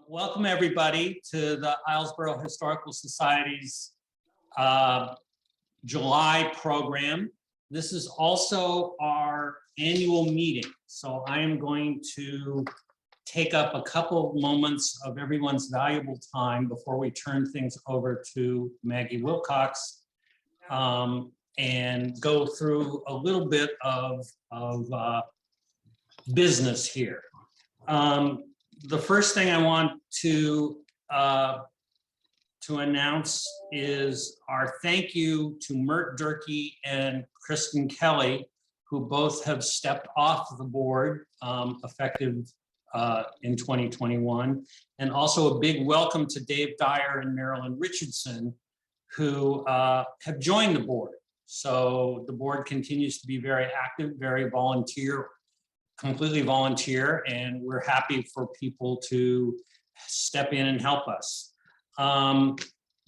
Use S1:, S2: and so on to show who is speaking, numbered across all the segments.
S1: Welcome everybody to the Islesboro Historical Society's July program. This is also our annual meeting. So I am going to take up a couple moments of everyone's valuable time before we turn things over to Maggy Willcox and go through a little bit of business here. The first thing I want to announce is our thank you to Mert Durkee and Kristen Kelly, who both have stepped off the board effective in 2021. And also a big welcome to Dave Dyer and Marilyn Richardson, who have joined the board. So the board continues to be very active, very completely volunteer, and we're happy for people to step in and help us.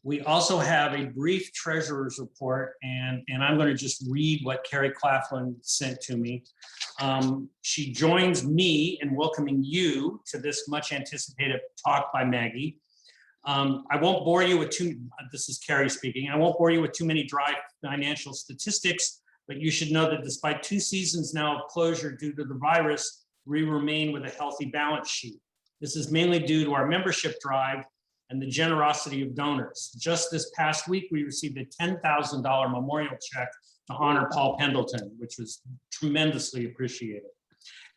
S1: We also have a brief treasurer's report, and I'm going to just read what Carrie Claflin sent to me. She joins me in welcoming you to this much anticipated talk by Maggy. I won't bore you with this is Carrie speaking, I won't bore you with too many dry financial statistics, but you should know that despite 2 seasons now of closure due to the virus, we remain with a healthy balance sheet. This is mainly due to our membership drive and the generosity of donors. Just this past week, we received a $10,000 memorial check to honor Paul Pendleton, which was tremendously appreciated.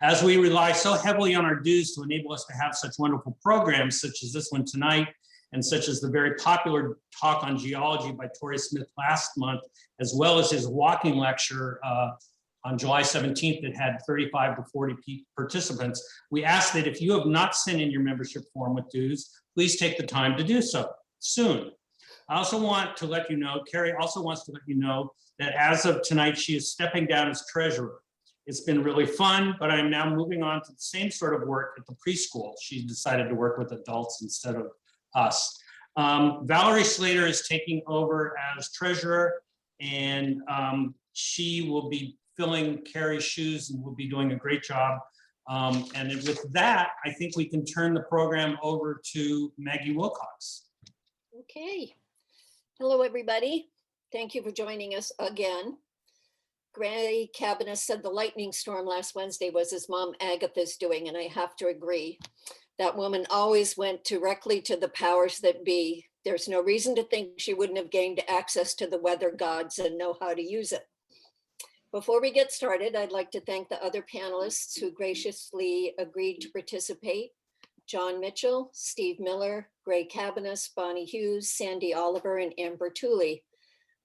S1: As we rely so heavily on our dues to enable us to have such wonderful programs, such as this one tonight, and such as the very popular talk on geology by Torrey Smith last month, as well as his walking lecture on July 17th that had 35 to 40 participants, we ask that if you have not sent in your membership form with dues, please take the time to do so soon. I also want to let you know, Carrie also wants to let you know that as of tonight, she is stepping down as treasurer. It's been really fun, but I'm now moving on to the same sort of work at the preschool. She decided to work with adults instead of us. Valerie Slater is taking over as treasurer, and she will be filling Carrie's shoes and will be doing a great job. And with that, I think we can turn the program over to Maggy Willcox.
S2: Okay. Hello, everybody. Thank you for joining us again. Gray Cabinet said the lightning storm last Wednesday was his mom Agatha's doing, and I have to agree. That woman always went directly to the powers that be. There's no reason to think she wouldn't have gained access to the weather gods and know how to use it. Before we get started, I'd like to thank the other panelists who graciously agreed to participate. John Mitchell, Steve Miller, Gray Cabanis, Bonnie Hughes, Sandy Oliver, and Amber Tooley.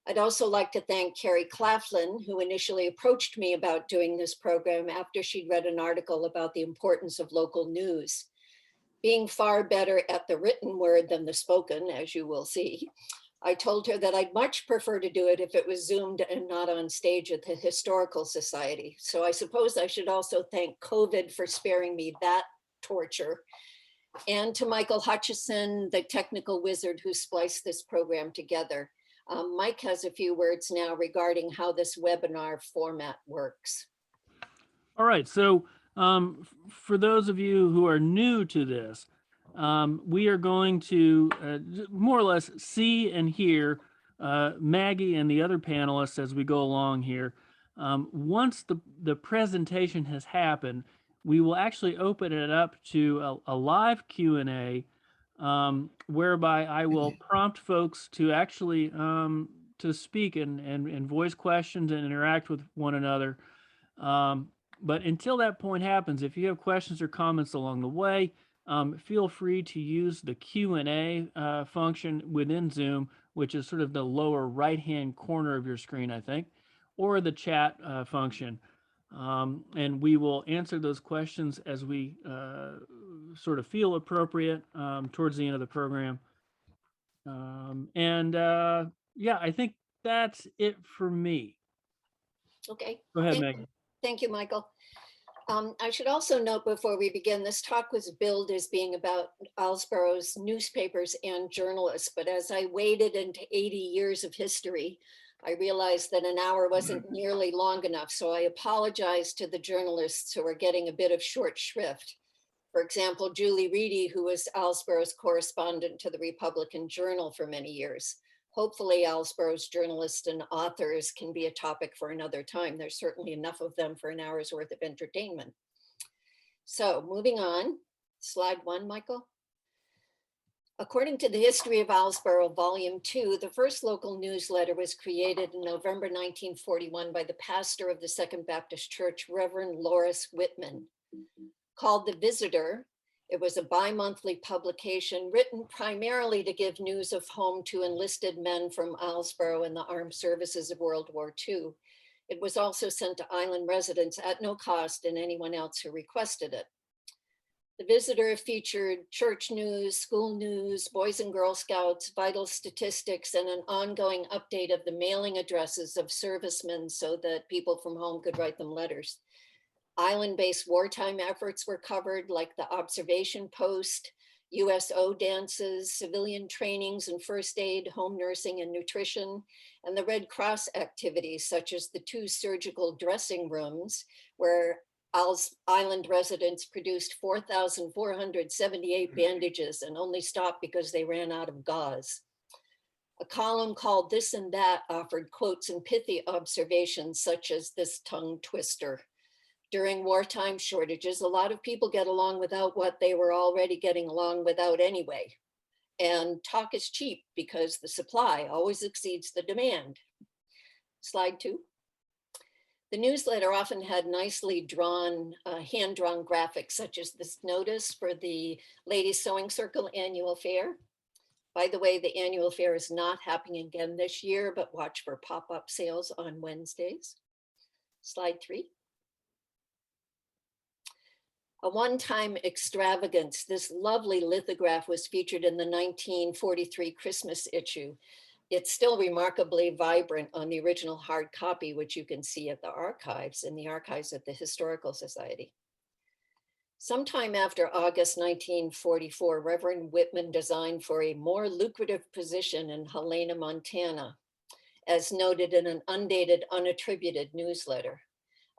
S2: I'd also like to thank Carrie Claflin, who initially approached me about doing this program after she'd read an article about the importance of local news. Being far better at the written word than the spoken, as you will see, I told her that I'd much prefer to do it if it was Zoomed and not on stage at the Historical Society. So I suppose I should also thank COVID for sparing me that torture. And to Michael Hutchison, the technical wizard who spliced this program together. Mike has a few words now regarding how this webinar format works.
S3: All right, so for those of you who are new to this, we are going to more or less see and hear Maggy and the other panelists as we go along here. Once the presentation has happened, we will actually open it up to a live Q&A whereby I will prompt folks to actually to speak and voice questions and interact with one another. But until that point happens, if you have questions or comments along the way, feel free to use the Q&A function within Zoom, which is sort of the lower right-hand corner of your screen, I think, or the chat function. And we will answer those questions as we sort of feel appropriate towards the end of the program. Yeah, I think that's it for me.
S2: Okay.
S3: Go ahead, Maggie.
S2: Thank you, Michael. I should also note before we begin, this talk was billed as being about Islesboro's newspapers and journalists, but as I waded into 80 years of history, I realized that an hour wasn't nearly long enough, so I apologize to the journalists who are getting a bit of short shrift. For example, Julie Reedy, who was Islesboro's correspondent to the Republican Journal for many years. Hopefully Islesboro's journalists and authors can be a topic for another time. There's certainly enough of them for an hour's worth of entertainment. So moving on, slide 1, Michael. According to the History of Islesboro, Volume 2, the first local newsletter was created in November 1941 by the pastor of the Second Baptist Church, Reverend Loris Whitman. Called The Visitor, it was a bi-monthly publication written primarily to give news of home to enlisted men from Islesboro and the armed services of World War II. It was also sent to island residents at no cost and anyone else who requested it. The Visitor featured church news, school news, Boys and Girl Scouts, vital statistics, and an ongoing update of the mailing addresses of servicemen so that people from home could write them letters. Island-based wartime efforts were covered, like the observation post, USO dances, civilian trainings and first aid, home nursing and nutrition, and the Red Cross activities, such as the 2 surgical dressing rooms, where island residents produced 4,478 bandages and only stopped because they ran out of gauze. A column called This and That offered quotes and pithy observations, such as this tongue twister. During wartime shortages, a lot of people get along without what they were already getting along without anyway. And talk is cheap because the supply always exceeds the demand. Slide 2. The newsletter often had nicely drawn, hand-drawn graphics, such as this notice for the Ladies Sewing Circle annual fair. By the way, the annual fair is not happening again this year, but watch for pop-up sales on Wednesdays. Slide 3. A one-time extravagance, this lovely lithograph was featured in the 1943 Christmas issue. It's still remarkably vibrant on the original hard copy, which you can see at the archives, in the archives of the Historical Society. Sometime after August 1944, Reverend Whitman designed for a more lucrative position in Helena, Montana, as noted in an undated, unattributed newsletter.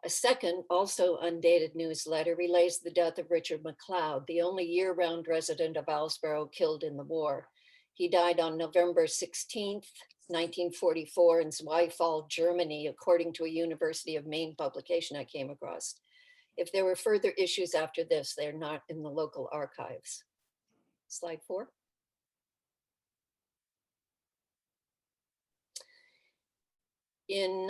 S2: A second, also undated newsletter relays the death of Richard McLeod, the only year-round resident of Islesboro killed in the war. He died on November 16th, 1944 in Zweifel, Germany, according to a University of Maine publication I came across. If there were further issues after this, they're not in the local archives. Slide 4. In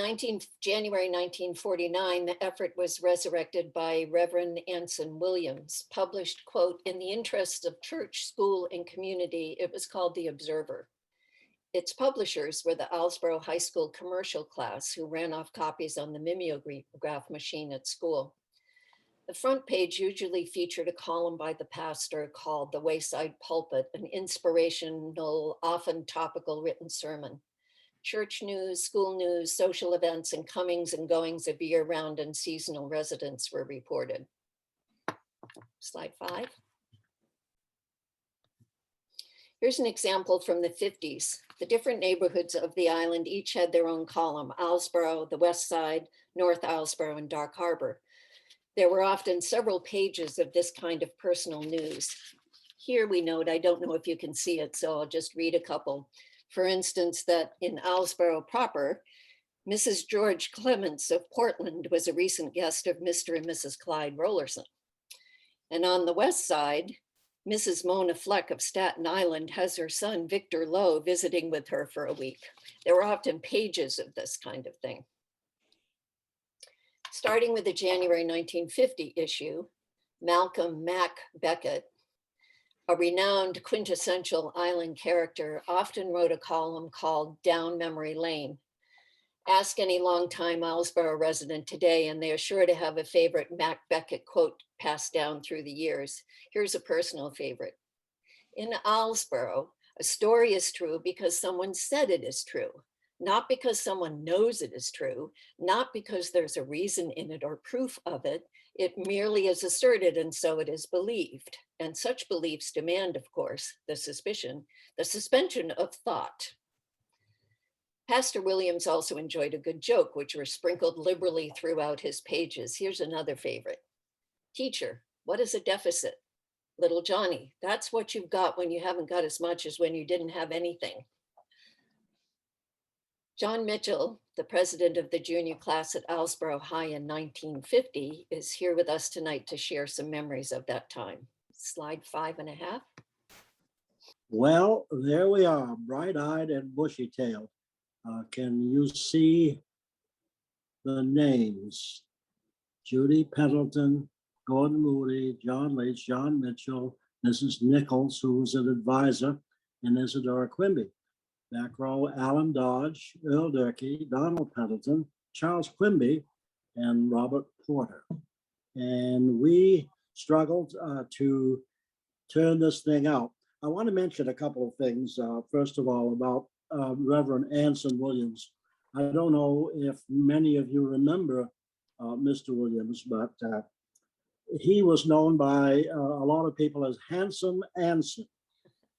S2: January 1949, the effort was resurrected by Reverend Anson Williams, published, quote, "In the interests of church, school, and community." It was called The Observer. Its publishers were the Islesboro High School commercial class, who ran off copies on the mimeograph machine at school. The front page usually featured a column by the pastor called The Wayside Pulpit, an inspirational, often topical written sermon. Church news, school news, social events, and comings and goings of year-round and seasonal residents were reported. Slide 5. Here's an example from the 50s. The different neighborhoods of the island each had their own column: Islesboro, the West Side, North Islesboro, and Dark Harbor. There were often several pages of this kind of personal news. Here we note, I don't know if you can see it, so I'll just read a couple. For instance, that in Islesboro proper, Mrs. George Clements of Portland was a recent guest of Mr. and Mrs. Clyde Rollerson. And on the West Side, Mrs. Mona Fleck of Staten Island has her son, Victor Lowe, visiting with her for a week. There were often pages of this kind of thing. Starting with the January 1950 issue, Malcolm Mack Beckett, a renowned quintessential island character, often wrote a column called Down Memory Lane. Ask any longtime Islesboro resident today, and they are sure to have a favorite Mac Beckett quote passed down through the years. Here's a personal favorite. In Islesboro, a story is true because someone said it is true, not because someone knows it is true, not because there's a reason in it or proof of it. It merely is asserted, and so it is believed. And such beliefs demand, of course, the suspension of thought. Pastor Williams also enjoyed a good joke, which were sprinkled liberally throughout his pages. Here's another favorite. Teacher, what is a deficit? little Johnny. That's what you've got when you haven't got as much as when you didn't have anything. John Mitchell, the president of the junior class at Islesboro High in 1950, is here with us tonight to share some memories of that time. Slide 5.5.
S4: Well, there we are, bright-eyed and bushy-tailed. Can you see the names? Judy Pendleton, Gordon Moody, John Leach, John Mitchell, Mrs. Nichols, who was an advisor, and Isadora Quimby. Back row, Alan Dodge, Earl Durkee, Donald Pendleton, Charles Quimby, and Robert Porter. And we struggled to turn this thing out. I want to mention a couple of things. First of all, about Reverend Anson Williams. I don't know if many of you remember Mr. Williams, but he was known by a lot of people as Handsome Anson.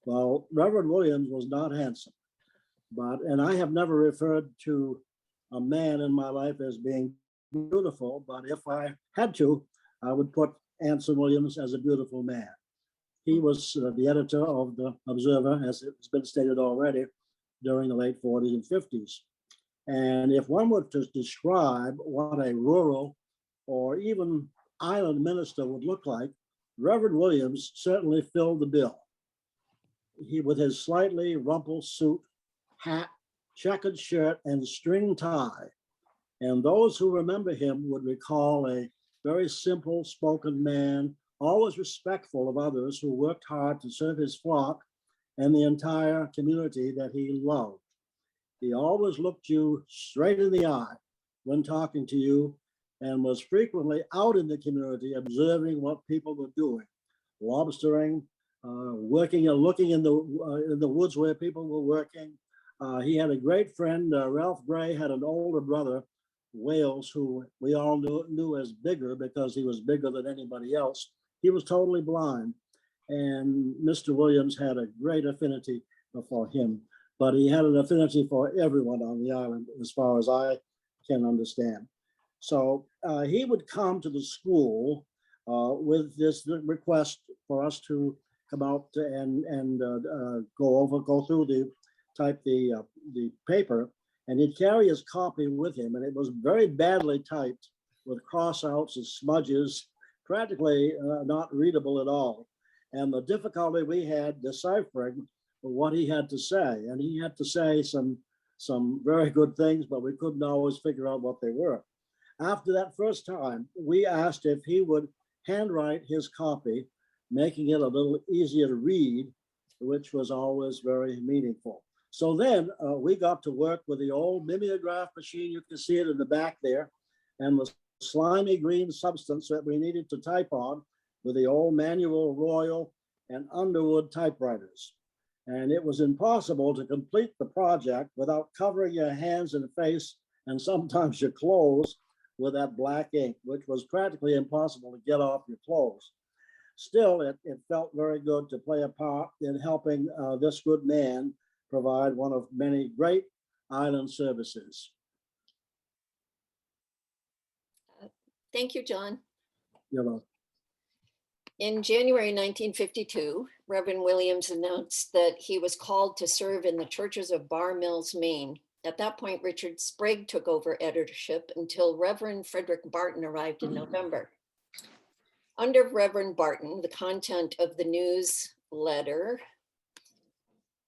S4: Well, Reverend Williams was not handsome, and I have never referred to a man in my life as being beautiful, but if I had to, I would put Anson Williams as a beautiful man. He was the editor of the Observer, as it's been stated already, during the late 40s and 50s. And if one were to describe what a rural or even island minister would look like, Reverend Williams certainly filled the bill. He, with his slightly rumpled suit, hat, checkered shirt, and string tie. And those who remember him would recall a very simple spoken man, always respectful of others, who worked hard to serve his flock and the entire community that he loved. He always looked you straight in the eye when talking to you, and was frequently out in the community observing what people were doing, lobstering, working and looking in the woods where people were working. He had a great friend, Ralph Gray, had an older brother, Wales, who we all knew as Bigger because he was bigger than anybody else. He was totally blind, and Mr. Williams had a great affinity for him, but he had an affinity for everyone on the island, as far as I can understand. So he would come to the school with this request for us to come out and go through the paper, and he'd carry his copy with him, and it was very badly typed with crossouts and smudges, practically not readable at all. And the difficulty we had deciphering what he had to say, and he had to say some very good things, but we couldn't always figure out what they were. After that first time, we asked if he would handwrite his copy, making it a little easier to read, which was always very meaningful. So then we got to work with the old mimeograph machine. You can see it in the back there, and the slimy green substance that we needed to type on with the old manual Royal and Underwood typewriters. And it was impossible to complete the project without covering your hands and face, and sometimes your clothes, with that black ink, which was practically impossible to get off your clothes. Still, it felt very good to play a part in helping this good man provide one of many great island services.
S2: Thank you, John.
S4: You know,
S2: In January 1952, Reverend Williams announced that he was called to serve in the churches of Bar Mills, Maine. At that point, Richard Sprague took over editorship until Reverend Frederick Barton arrived in November. Under Reverend Barton, the content of the newsletter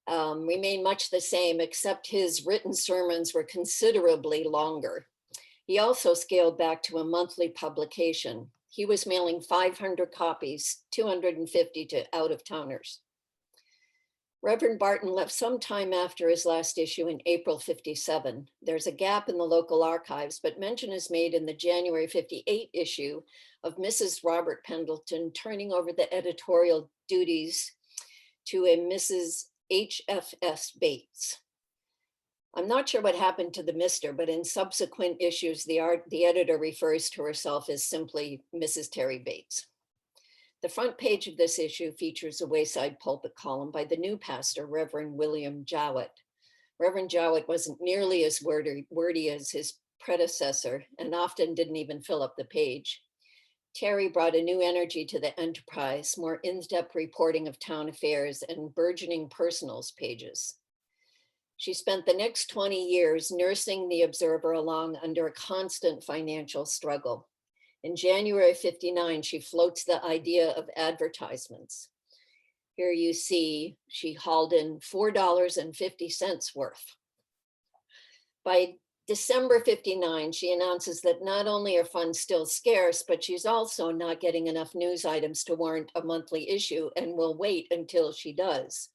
S2: remained much the same, except his written sermons were considerably longer. He also scaled back to a monthly publication. He was mailing 500 copies, 250 to out-of-towners. Reverend Barton left some time after his last issue in April 57. There's a gap in the local archives, but mention is made in the January 58 issue of Mrs. Robert Pendleton turning over the editorial duties to a Mrs. H.F.S. Bates. I'm not sure what happened to the Mr., but in subsequent issues, the editor refers to herself as simply Mrs. Terry Bates. The front page of this issue features a wayside pulpit column by the new pastor, Reverend William Jowett. Reverend Jowett wasn't nearly as wordy as his predecessor and often didn't even fill up the page. Terry brought a new energy to the enterprise, more in-depth reporting of town affairs and burgeoning personals pages. She spent the next 20 years nursing the Observer along under a constant financial struggle. In January of '59, she floats the idea of advertisements. Here you see she hauled in $4.50 worth. By December '59, she announces that not only are funds still scarce, but she's also not getting enough news items to warrant a monthly issue and will wait until she does.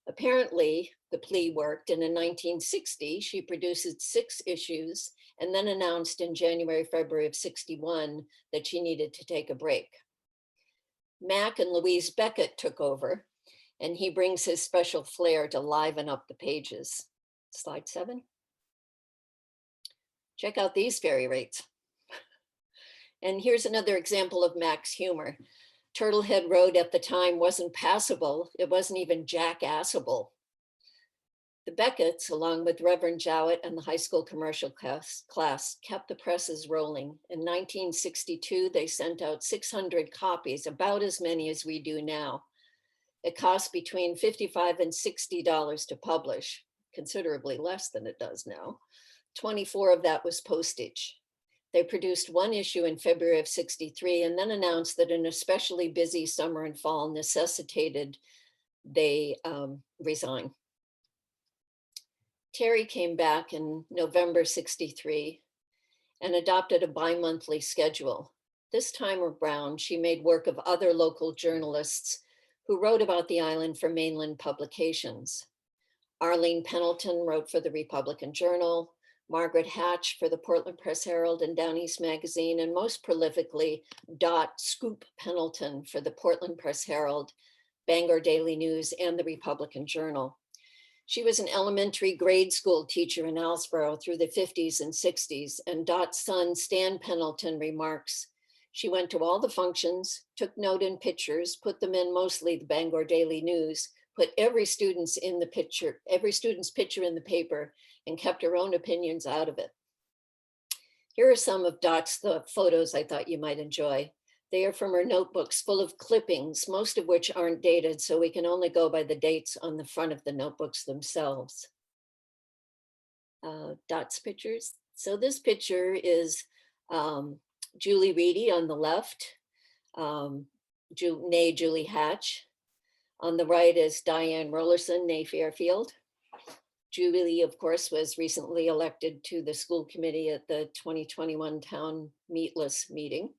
S2: Apparently, the plea worked, and in 1960, she produces 6 issues and then announced in January, February of '61 that she needed to take a break. Mac and Louise Beckett took over, and he brings his special flair to liven up the pages. Slide 7. Check out these fairy rates. And here's another example of Mac's humor. Turtlehead Road at the time wasn't passable. It wasn't even jackassable. The Becketts, along with Reverend Jowett and the high school commercial class, kept the presses rolling. In 1962, they sent out 600 copies, about as many as we do now. It costs between $55 and $60 to publish, considerably less than it does now. 24 of that was postage. They produced 1 issue in February of '63 and then announced that an especially busy summer and fall necessitated they resign. Terry came back in November '63 and adopted a bi-monthly schedule. This time around, she made work of other local journalists who wrote about the island for mainland publications. Arlene Pendleton wrote for the Republican Journal, Margaret Hatch for the Portland Press Herald and Down East Magazine, and most prolifically, Dot Scoop Pendleton for the Portland Press Herald, Bangor Daily News, and the Republican Journal. She was an elementary grade school teacher in Islesboro through the '50s and '60s, and Dot's son, Stan Pendleton, remarks, she went to all the functions, took note in pictures, put them in mostly the Bangor Daily News, put every student's picture in the paper, and kept her own opinions out of it. Here are some of Dot's photos I thought you might enjoy. They are from her notebooks full of clippings, most of which aren't dated, so we can only go by the dates on the front of the notebooks themselves. Dot's pictures. So this picture is Julie Reedy on the left, née Julie Hatch. On the right is Diane Rollerson, née Fairfield. Julie, of course, was recently elected to the school committee at the 2021 town meatless meeting.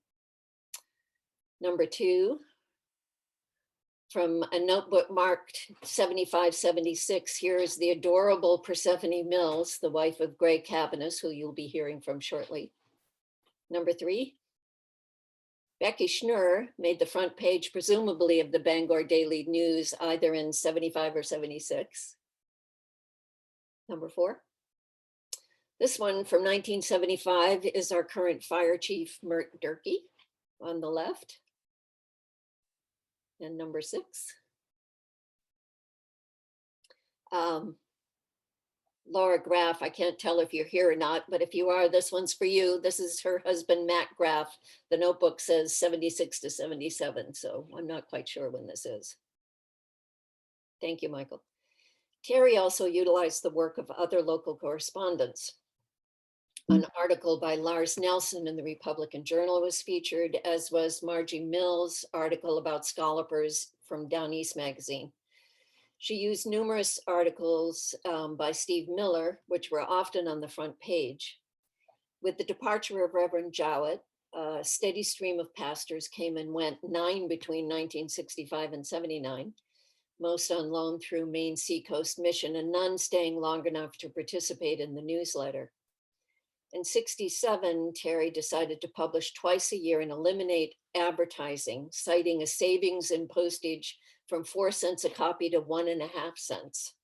S2: Number 2, from a notebook marked 75-76, here is the adorable Persephone Mills, the wife of Greg Cabanis, who you'll be hearing from shortly. Number 3, Becky Schnurr made the front page, presumably of the Bangor Daily News, either in '75 or '76. Number 4. This one from 1975 is our current fire chief, Mert Durkee, on the left. And number 6. Laura Graff, I can't tell if you're here or not, but if you are, this one's for you. This is her husband, Matt Graff. The notebook says 76 to 77, so I'm not quite sure when this is. Thank you, Michael. Terry also utilized the work of other local correspondents. An article by Lars Nelson in the Republican Journal was featured, as was Margie Mills' article about scallopers from Down East Magazine. She used numerous articles by Steve Miller, which were often on the front page. With the departure of Reverend Jowett, a steady stream of pastors came and went, 9 between 1965 and '79. Most on loan through Maine Seacoast Mission, and none staying long enough to participate in the newsletter. In '67, Terry decided to publish twice a year and eliminate advertising, citing a savings in postage from 4 cents a copy to 1.5 cents.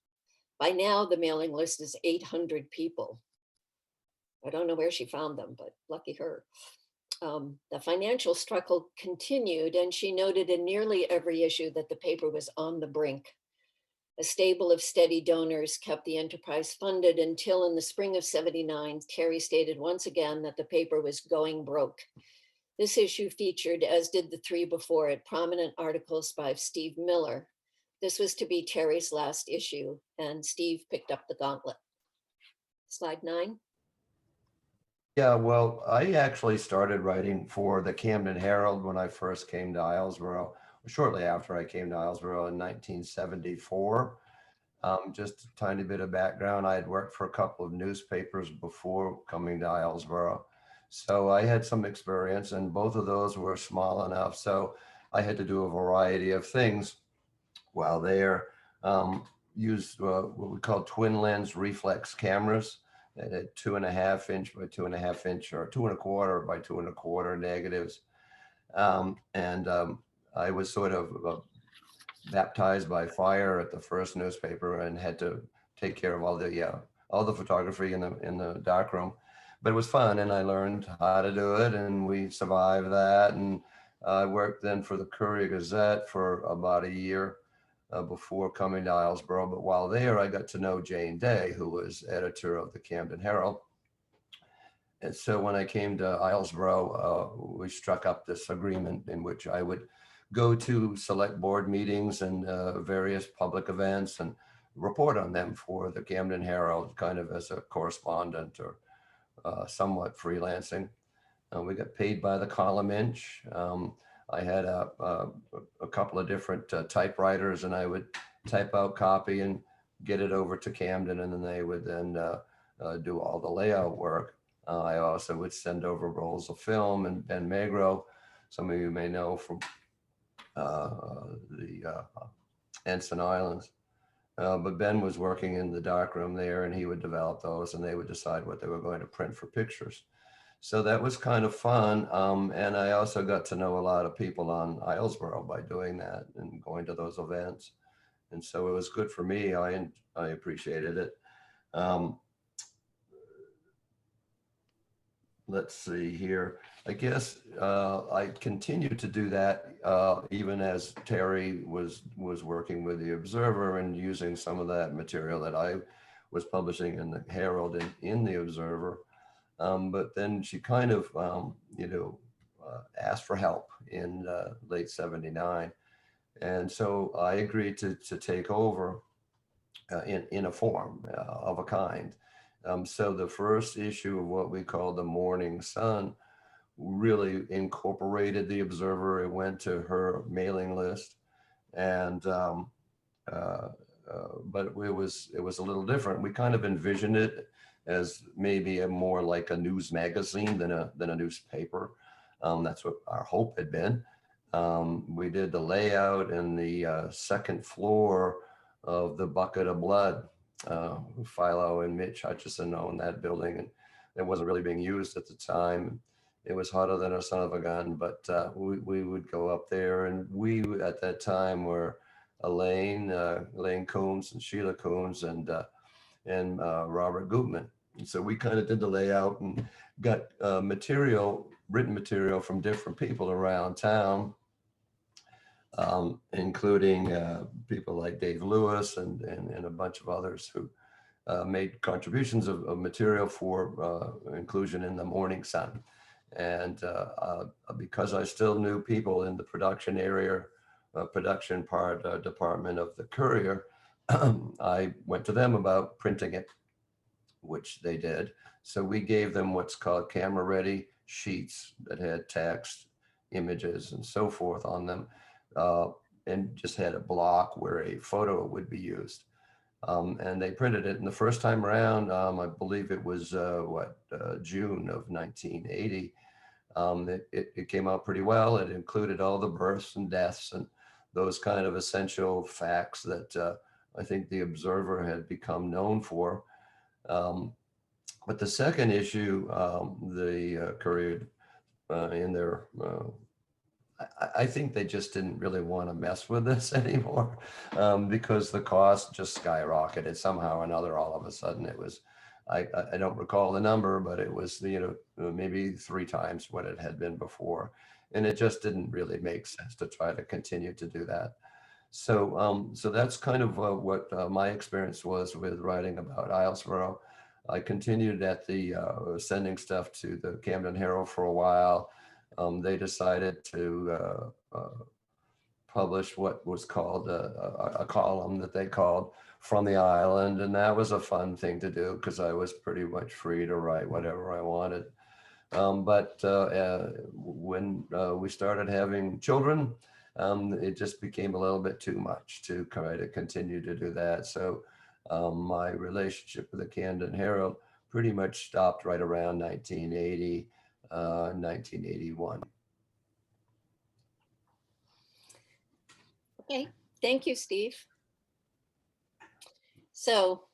S2: By now, the mailing list is 800 people. I don't know where she found them, but lucky her. The financial struggle continued, and she noted in nearly every issue that the paper was on the brink. A stable of steady donors kept the enterprise funded until in the spring of '79, Terry stated once again that the paper was going broke. This issue featured, as did the three before it, prominent articles by Steve Miller. This was to be Terry's last issue, and Steve picked up the gauntlet. Slide 9.
S5: Yeah, well, I actually started writing for the Camden Herald when I first came to Islesboro, shortly after I came to Islesboro in 1974. Just a tiny bit of background. I had worked for a couple of newspapers before coming to Islesboro. So I had some experience, and both of those were small enough. So I had to do a variety of things while there. Used what we call twin lens reflex cameras that had 2.5 inch by 2.5 inch or 2.25 by 2.25 negatives. I was sort of baptized by fire at the first newspaper and had to take care of all the photography in the darkroom. But it was fun, and I learned how to do it, and we survived that. And I worked then for the Courier Gazette for about a year before coming to Islesboro. But while there, I got to know Jane Day, who was editor of the Camden Herald. And so when I came to Islesboro, we struck up this agreement in which I would go to select board meetings and various public events and report on them for the Camden Herald, kind of as a correspondent or somewhat freelancing. We got paid by the column inch. I had a couple of different typewriters, and I would type out copy and get it over to Camden, and then they would then do all the layout work. I also would send over rolls of film, and Ben Magro, some of you may know from the Ensign Islands. But Ben was working in the darkroom there, and he would develop those, and they would decide what they were going to print for pictures. So that was kind of fun. And I also got to know a lot of people on Islesboro by doing that and going to those events. And so it was good for me. I appreciated it. Let's see here. I guess I continued to do that even as Terry was working with the Observer and using some of that material that I was publishing in the Herald and in the Observer. But then she kind of, asked for help in late '79. And so I agreed to take over in a form of a kind. So the first issue of what we call the Morning Sun really incorporated the Observer. It went to her mailing list, and but it was a little different. We kind of envisioned it as maybe a more like a news magazine than a newspaper. That's what our hope had been. We did the layout in the second floor of the Bucket of Blood. Philo and Mitch Hutchison owned that building, and it wasn't really being used at the time. It was hotter than a son of a gun, but we would go up there, and we at that time were Elaine Coombs and Sheila Coombs and Robert Gutman. And so we kind of did the layout and got written material from different people around town, including people like Dave Lewis and a bunch of others who made contributions of material for inclusion in the Morning Sun. And because I still knew people in the production area, production department of the Courier, I went to them about printing it, which they did. So we gave them what's called camera ready sheets that had text, images, and so forth on them, and just had a block where a photo would be used. And they printed it. And the first time around, I believe it was June of 1980. It came out pretty well. It included all the births and deaths and those kind of essential facts that I think the Observer had become known for. But the second issue, the Courier in their, I think they just didn't really want to mess with this anymore because the cost just skyrocketed somehow or another. All of a sudden it was, I don't recall the number, but it was, maybe 3 times what it had been before. And it just didn't really make sense to try to continue to do that. So that's kind of what my experience was with writing about Islesboro. I continued at the sending stuff to the Camden Herald for a while. they decided to publish what was called a column that they called From the Island. And that was a fun thing to do because I was pretty much free to write whatever I wanted. But when we started having children, it just became a little bit too much to try to continue to do that. So my relationship with the Camden Herald pretty much stopped right around 1980, 1981.
S2: Okay, thank you, Steve. So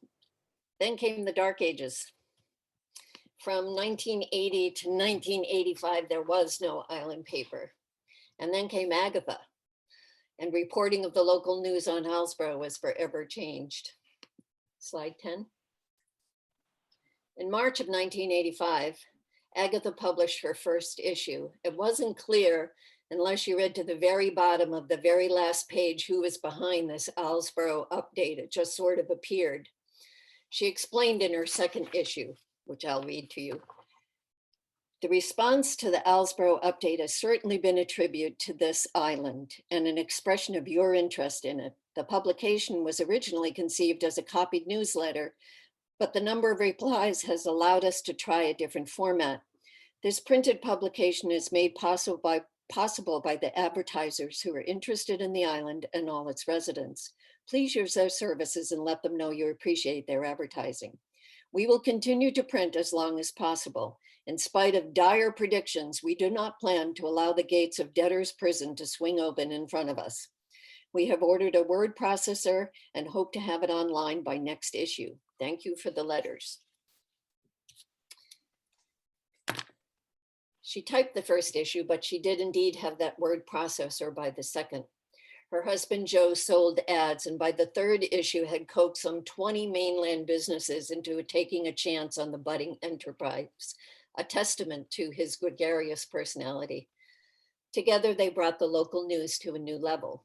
S2: then came the Dark Ages. From 1980 to 1985, there was no island paper. And then came Agatha, and reporting of the local news on Islesboro was forever changed. Slide 10. In March of 1985, Agatha published her first issue. It wasn't clear, unless you read to the very bottom of the very last page, who was behind this Islesboro update. It just sort of appeared. She explained in her second issue, which I'll read to you. The response to the Islesboro update has certainly been a tribute to this island and an expression of your interest in it. The publication was originally conceived as a copied newsletter, but the number of replies has allowed us to try a different format. This printed publication is made possible by the advertisers who are interested in the island and all its residents. Please use their services and let them know you appreciate their advertising. We will continue to print as long as possible. In spite of dire predictions, we do not plan to allow the gates of debtor's prison to swing open in front of us. We have ordered a word processor and hope to have it online by next issue. Thank you for the letters. She typed the first issue, but she did indeed have that word processor by the second. Her husband, Joe, sold ads, and by the third issue had coaxed some 20 mainland businesses into taking a chance on the budding enterprise, a testament to his gregarious personality. Together, they brought the local news to a new level.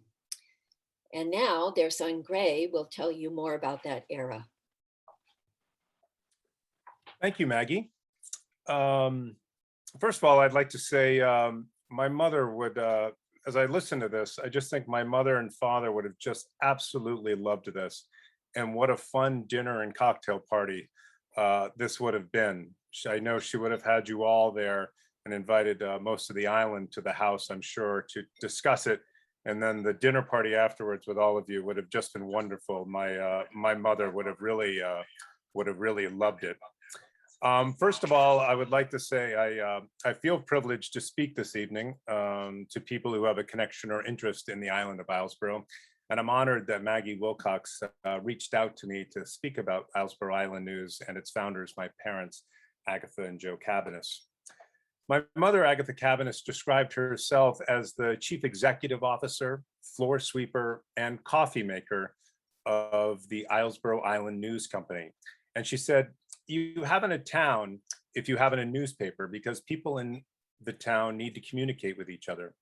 S2: And now their son, Gray, will tell you more about that era.
S6: Thank you, Maggie. First of all, I'd like to say my mother would, as I listen to this, I just think my mother and father would have just absolutely loved this. And what a fun dinner and cocktail party this would have been. I know she would have had you all there and invited most of the island to the house, I'm sure, to discuss it. And then the dinner party afterwards with all of you would have just been wonderful. My mother would have really loved it. First of all, I would like to say I feel privileged to speak this evening to people who have a connection or interest in the island of Islesboro. And I'm honored that Maggy Willcox reached out to me to speak about Islesboro Island News and its founders, my parents, Agatha and Joe Cabanis. My mother, Agatha Cabanis, described herself as the chief executive officer, floor sweeper, and coffee maker of the Islesboro Island News Company. And she said, you haven't a town if you haven't a newspaper, because people in the town need to communicate with each other.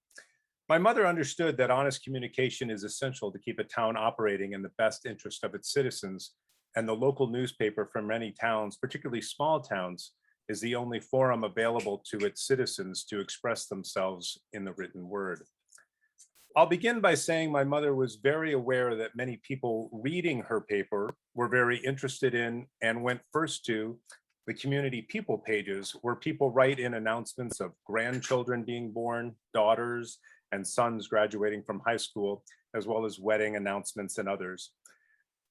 S6: My mother understood that honest communication is essential to keep a town operating in the best interest of its citizens, and the local newspaper for many towns, particularly small towns, is the only forum available to its citizens to express themselves in the written word. I'll begin by saying my mother was very aware that many people reading her paper were very interested in and went first to the community people pages, where people write in announcements of grandchildren being born, daughters and sons graduating from high school, as well as wedding announcements and others.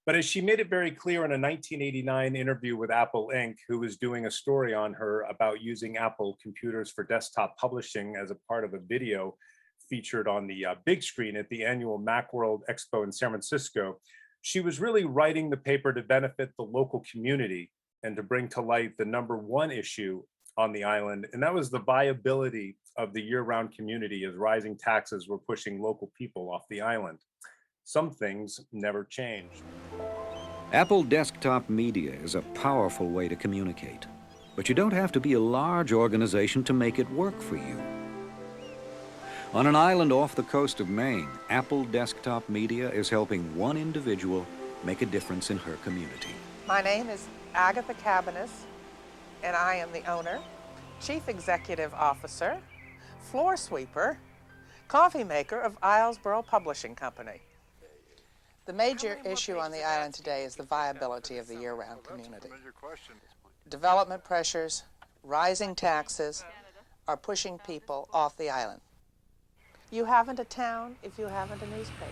S6: But as she made it very clear in a 1989 interview with Apple Inc., who was doing a story on her about using Apple computers for desktop publishing as a part of a video featured on the big screen at the annual Macworld Expo in San Francisco, she was really writing the paper to benefit the local community and to bring to light the #1 issue on the island. And that was the viability of the year-round community as rising taxes were pushing local people off the island. Some things never changed.
S7: Apple Desktop Media is a powerful way to communicate, but you don't have to be a large organization to make it work for you. On an island off the coast of Maine, Apple Desktop Media is helping one individual make a difference in her community.
S8: My name is Agatha Cabanis, and I am the owner, Chief Executive Officer, floor sweeper, coffee maker of Islesboro Publishing Company. The major issue on the island today is the viability of the year-round community. Development pressures, rising taxes are pushing people off the island. You haven't a town if you haven't a newspaper,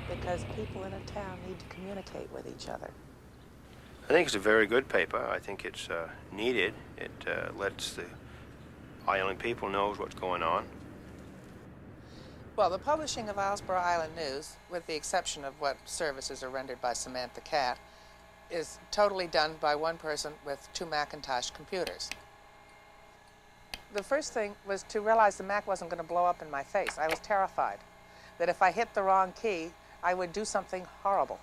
S8: because people in a town need to communicate with each other.
S9: I think it's a very good paper. I think it's needed. It lets the island people know what's going on.
S8: Well, the publishing of Islesboro Island News, with the exception of what services are rendered by Samantha Cat, is totally done by one person with 2 Macintosh computers. The first thing was to realize the Mac wasn't going to blow up in my face. I was terrified that if I hit the wrong key, I would do something horrible.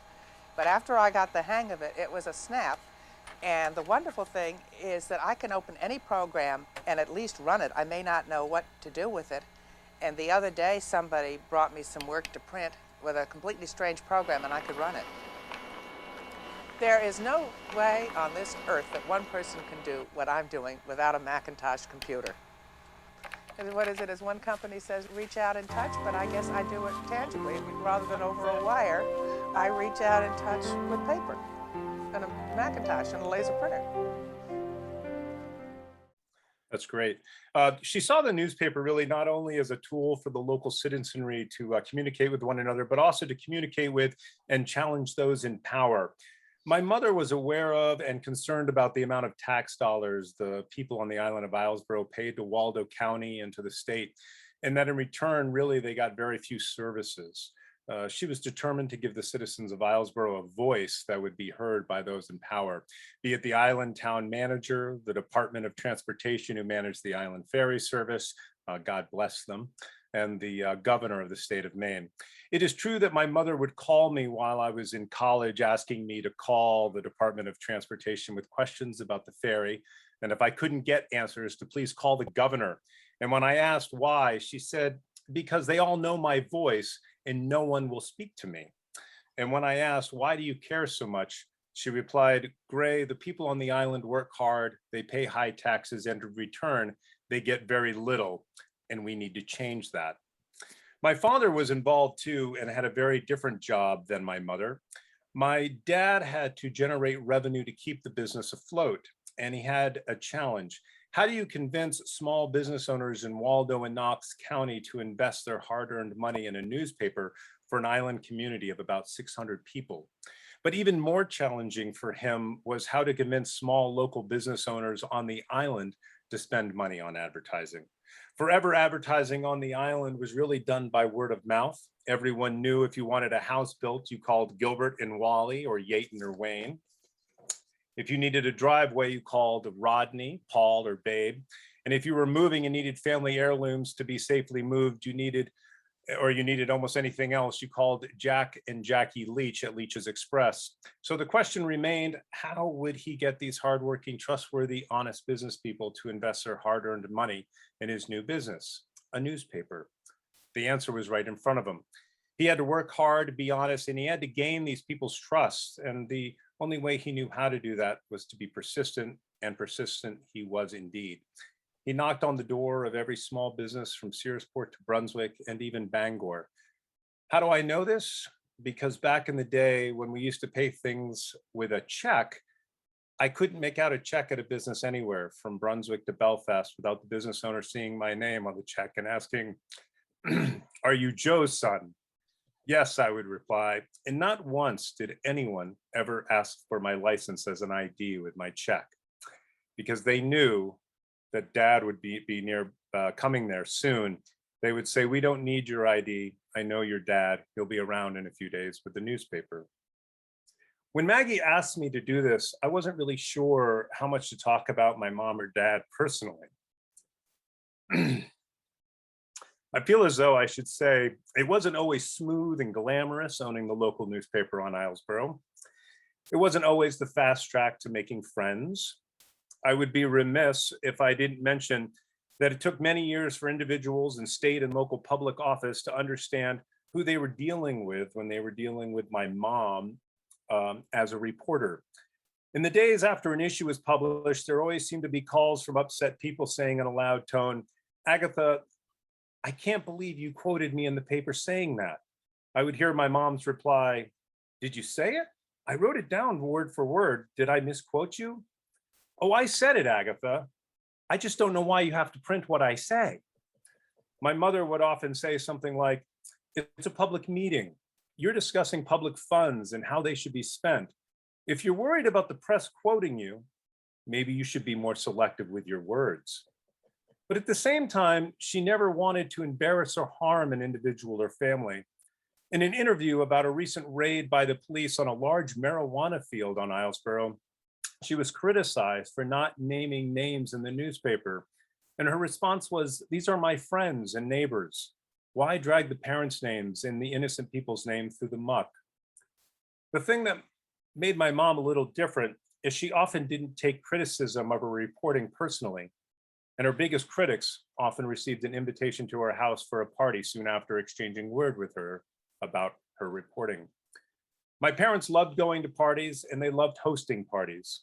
S8: But after I got the hang of it, it was a snap. And the wonderful thing is that I can open any program and at least run it. I may not know what to do with it. And the other day, somebody brought me some work to print with a completely strange program, and I could run it. There is no way on this earth that one person can do what I'm doing without a Macintosh computer. And what is it, as one company says, reach out and touch, but I guess I do it tangibly. Rather than over a wire, I reach out and touch with paper and a Macintosh and a laser printer.
S6: That's great. She saw the newspaper really not only as a tool for the local citizenry to communicate with one another, but also to communicate with and challenge those in power. My mother was aware of and concerned about the amount of tax dollars the people on the island of Islesboro paid to Waldo County and to the state, and that in return, really, they got very few services. She was determined to give the citizens of Islesboro a voice that would be heard by those in power, be it the island town manager, the Department of Transportation who managed the island ferry service, God bless them, and the governor of the state of Maine. It is true that my mother would call me while I was in college, asking me to call the Department of Transportation with questions about the ferry. And if I couldn't get answers, to please call the governor. And when I asked why, she said, because they all know my voice and no one will speak to me. And when I asked, why do you care so much? She replied, Gray, the people on the island work hard, they pay high taxes, and in return, they get very little, and we need to change that. My father was involved too and had a very different job than my mother. My dad had to generate revenue to keep the business afloat, and he had a challenge. How do you convince small business owners in Waldo and Knox County to invest their hard-earned money in a newspaper for an island community of about 600 people? But even more challenging for him was how to convince small local business owners on the island to spend money on advertising. Forever, advertising on the island was really done by word of mouth. Everyone knew if you wanted a house built, you called Gilbert and Wally or Yaton or Wayne. If you needed a driveway, you called Rodney, Paul, or Babe. And if you were moving and needed family heirlooms to be safely moved, you needed almost anything else, you called Jack and Jackie Leach at Leach's Express. So the question remained, how would he get these hardworking, trustworthy, honest business people to invest their hard-earned money in his new business, a newspaper? The answer was right in front of him. He had to work hard, to be honest, and he had to gain these people's trust. And the only way he knew how to do that was to be persistent, and persistent he was indeed. He knocked on the door of every small business from Searsport to Brunswick and even Bangor. How do I know this? Because back in the day when we used to pay things with a check, I couldn't make out a check at a business anywhere from Brunswick to Belfast without the business owner seeing my name on the check and asking, "Are you Joe's son?" "Yes," I would reply. And not once did anyone ever ask for my license as an ID with my check, because they knew that Dad would be coming there soon. They would say, "We don't need your ID. I know your dad. He'll be around in a few days with the newspaper." When Maggie asked me to do this, I wasn't really sure how much to talk about my mom or dad personally. I feel as though I should say it wasn't always smooth and glamorous owning the local newspaper on Islesboro. It wasn't always the fast track to making friends. I would be remiss if I didn't mention that it took many years for individuals in state and local public office to understand who they were dealing with when they were dealing with my mom as a reporter. In the days after an issue was published, there always seemed to be calls from upset people saying in a loud tone, "Agatha, I can't believe you quoted me in the paper saying that. I would hear my mom's reply, did you say it? I wrote it down word for word. Did I misquote you? Oh, I said it, Agatha. I just don't know why you have to print what I say. My mother would often say something like, it's a public meeting. You're discussing public funds and how they should be spent. If you're worried about the press quoting you, maybe you should be more selective with your words. But at the same time, she never wanted to embarrass or harm an individual or family. In an interview about a recent raid by the police on a large marijuana field on Islesboro, she was criticized for not naming names in the newspaper. And her response was, these are my friends and neighbors. Why drag the parents' names and the innocent people's name through the muck? The thing that made my mom a little different is she often didn't take criticism of her reporting personally. And her biggest critics often received an invitation to her house for a party soon after exchanging word with her about her reporting. My parents loved going to parties and they loved hosting parties.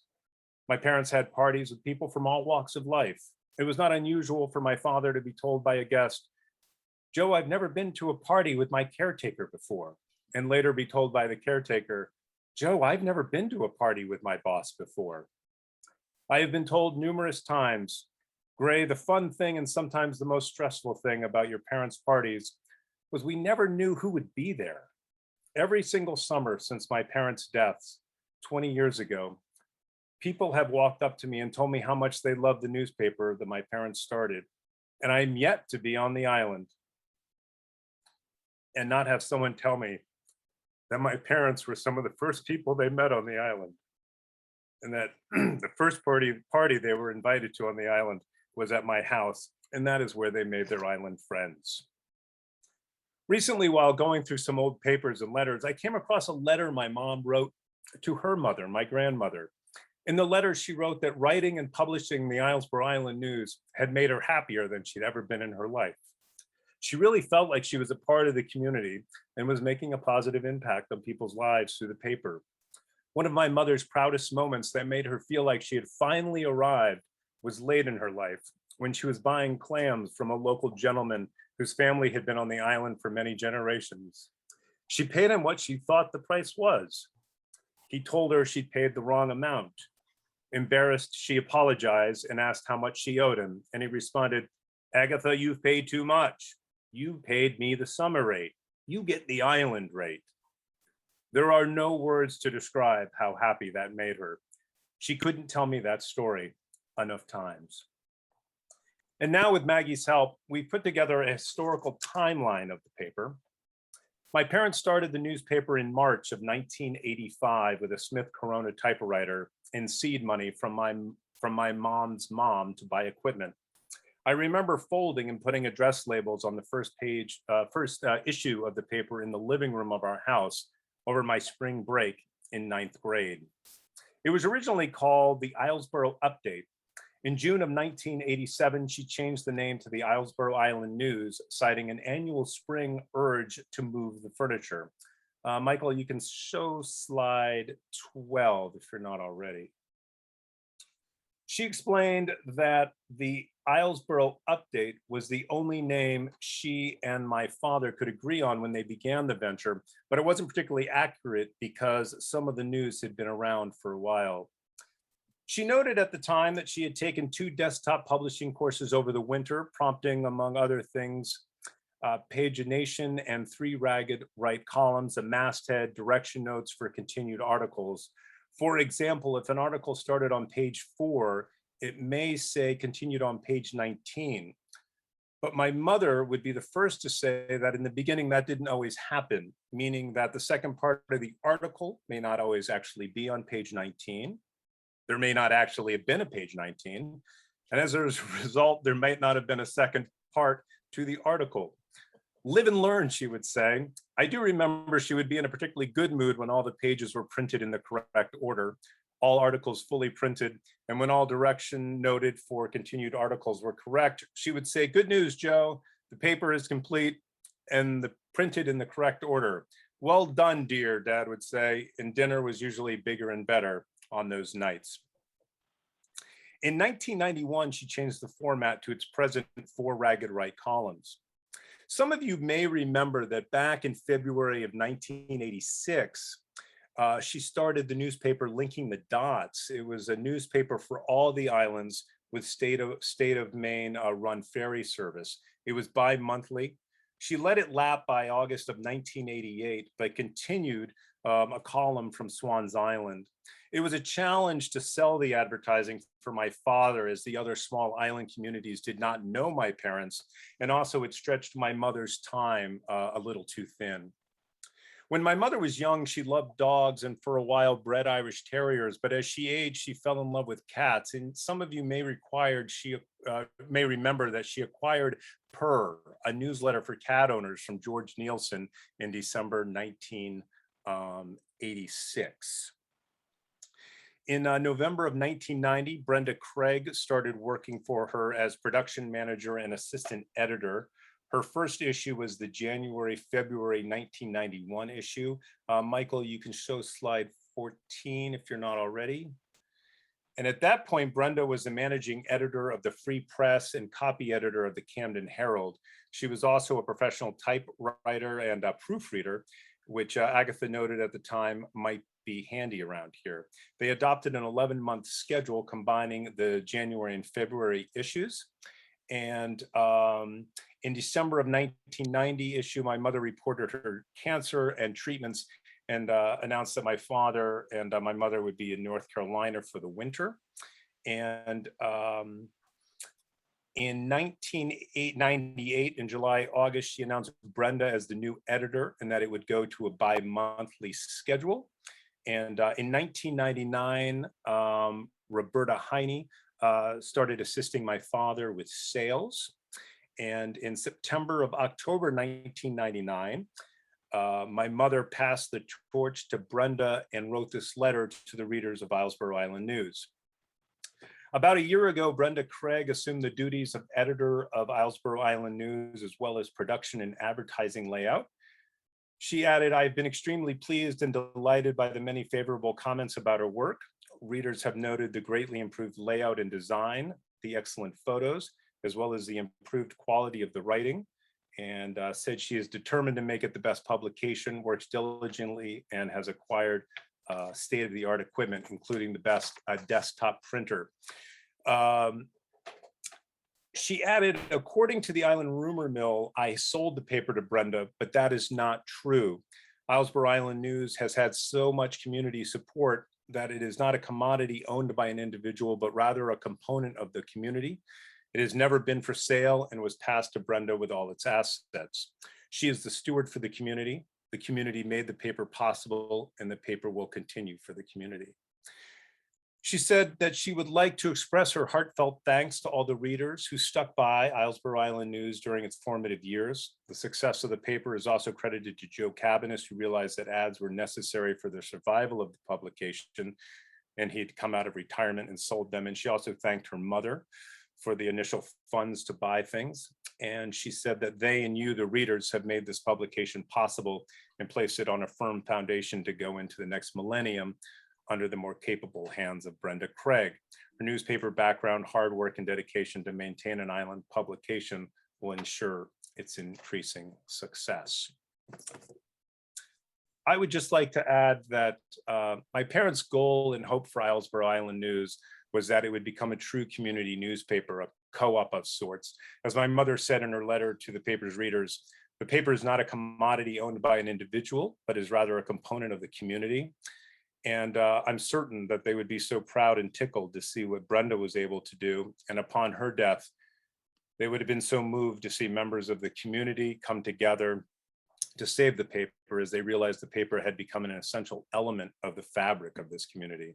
S6: My parents had parties with people from all walks of life. It was not unusual for my father to be told by a guest, Joe, I've never been to a party with my caretaker before, and later be told by the caretaker, Joe, I've never been to a party with my boss before. I have been told numerous times, Gray, the fun thing and sometimes the most stressful thing about your parents' parties was we never knew who would be there. Every single summer since my parents' deaths 20 years ago, people have walked up to me and told me how much they loved the newspaper that my parents started. And I'm yet to be on the island and not have someone tell me that my parents were some of the first people they met on the island. And that the first party they were invited to on the island was at my house. And that is where they made their island friends. Recently, while going through some old papers and letters, I came across a letter my mom wrote to her mother, my grandmother. In the letter, she wrote that writing and publishing the Islesboro Island News had made her happier than she'd ever been in her life. She really felt like she was a part of the community and was making a positive impact on people's lives through the paper. One of my mother's proudest moments that made her feel like she had finally arrived was late in her life when she was buying clams from a local gentleman whose family had been on the island for many generations. She paid him what she thought the price was. He told her she'd paid the wrong amount. Embarrassed, she apologized and asked how much she owed him. And he responded, Agatha, you've paid too much. You paid me the summer rate. You get the island rate. There are no words to describe how happy that made her. She couldn't tell me that story enough times. And now with Maggie's help, we've put together a historical timeline of the paper. My parents started the newspaper in March of 1985 with a Smith Corona typewriter and seed money from my mom's mom to buy equipment. I remember folding and putting address labels on the first issue of the paper in the living room of our house over my spring break in 9th grade. It was originally called the Islesboro Update. In June of 1987, she changed the name to the Islesboro Island News, citing an annual spring urge to move the furniture. Michael, you can show slide 12 if you're not already. She explained that the Islesboro Update was the only name she and my father could agree on when they began the venture, but it wasn't particularly accurate because some of the news had been around for a while. She noted at the time that she had taken 2 desktop publishing courses over the winter, prompting, among other things, pagination and 3 ragged right columns, a masthead, direction notes for continued articles. For example, if an article started on page 4, it may say continued on page 19. But my mother would be the first to say that in the beginning that didn't always happen, meaning that the second part of the article may not always actually be on page 19. There may not actually have been a page 19. And as a result, there might not have been a second part to the article. Live and learn, she would say. I do remember she would be in a particularly good mood when all the pages were printed in the correct order, all articles fully printed, and when all direction noted for continued articles were correct, she would say, good news, Joe, the paper is complete and printed in the correct order. Well done, dear, Dad would say, and dinner was usually bigger and better on those nights. In 1991, she changed the format to its present 4 ragged right columns. Some of you may remember that back in February of 1986, she started the newspaper Linking the Dots. It was a newspaper for all the islands with state of Maine run ferry service. It was bi-monthly. She let it lap by August of 1988, but continued a column from Swan's Island. It was a challenge to sell the advertising for my father, as the other small island communities did not know my parents, and also it stretched my mother's time a little too thin. When my mother was young, she loved dogs and for a while bred Irish Terriers, but as she aged, she fell in love with cats. And some of you may remember that she acquired Purr, a newsletter for cat owners from George Nielsen in December 1986. In November of 1990, Brenda Craig started working for her as production manager and assistant editor. Her first issue was the January-February 1991 issue. Michael, you can show slide 14 if you're not already. And at that point, Brenda was the managing editor of the Free Press and copy editor of the Camden Herald. She was also a professional typewriter and a proofreader, which Agatha noted at the time might be handy around here. They adopted an 11-month schedule combining the January and February issues. And in December of 1990 issue, my mother reported her cancer and treatments and announced that my father and my mother would be in North Carolina for the winter. And in 1998, in July, August, she announced Brenda as the new editor and that it would go to a bi-monthly schedule. And in 1999, Roberta Heine started assisting my father with sales. And in October 1999, my mother passed the torch to Brenda and wrote this letter to the readers of Islesboro Island News. About a year ago, Brenda Craig assumed the duties of editor of Islesboro Island News, as well as production and advertising layout. She added, "I've been extremely pleased and delighted by the many favorable comments about her work. Readers have noted the greatly improved layout and design, the excellent photos, as well as the improved quality of the writing, and said she is determined to make it the best publication, works diligently, and has acquired state-of-the-art equipment, including the best desktop printer." She added, "According to the Island Rumor Mill, I sold the paper to Brenda, but that is not true. Islesboro Island News has had so much community support that it is not a commodity owned by an individual, but rather a component of the community. It has never been for sale and was passed to Brenda with all its assets. She is the steward for the community. The community made the paper possible, and the paper will continue for the community." She said that she would like to express her heartfelt thanks to all the readers who stuck by Islesboro Island News during its formative years. The success of the paper is also credited to Joe Cabanis, who realized that ads were necessary for the survival of the publication, and he'd come out of retirement and sold them. And she also thanked her mother for the initial funds to buy things. And she said that they and you, the readers, have made this publication possible and placed it on a firm foundation to go into the next millennium under the more capable hands of Brenda Craig. Her newspaper background, hard work, and dedication to maintain an island publication will ensure its increasing success. I would just like to add that my parents' goal and hope for Islesboro Island News was that it would become a true community newspaper, a co-op of sorts. As my mother said in her letter to the paper's readers, the paper is not a commodity owned by an individual, but is rather a component of the community. And I'm certain that they would be so proud and tickled to see what Brenda was able to do. And upon her death, they would have been so moved to see members of the community come together to save the paper, as they realized the paper had become an essential element of the fabric of this community.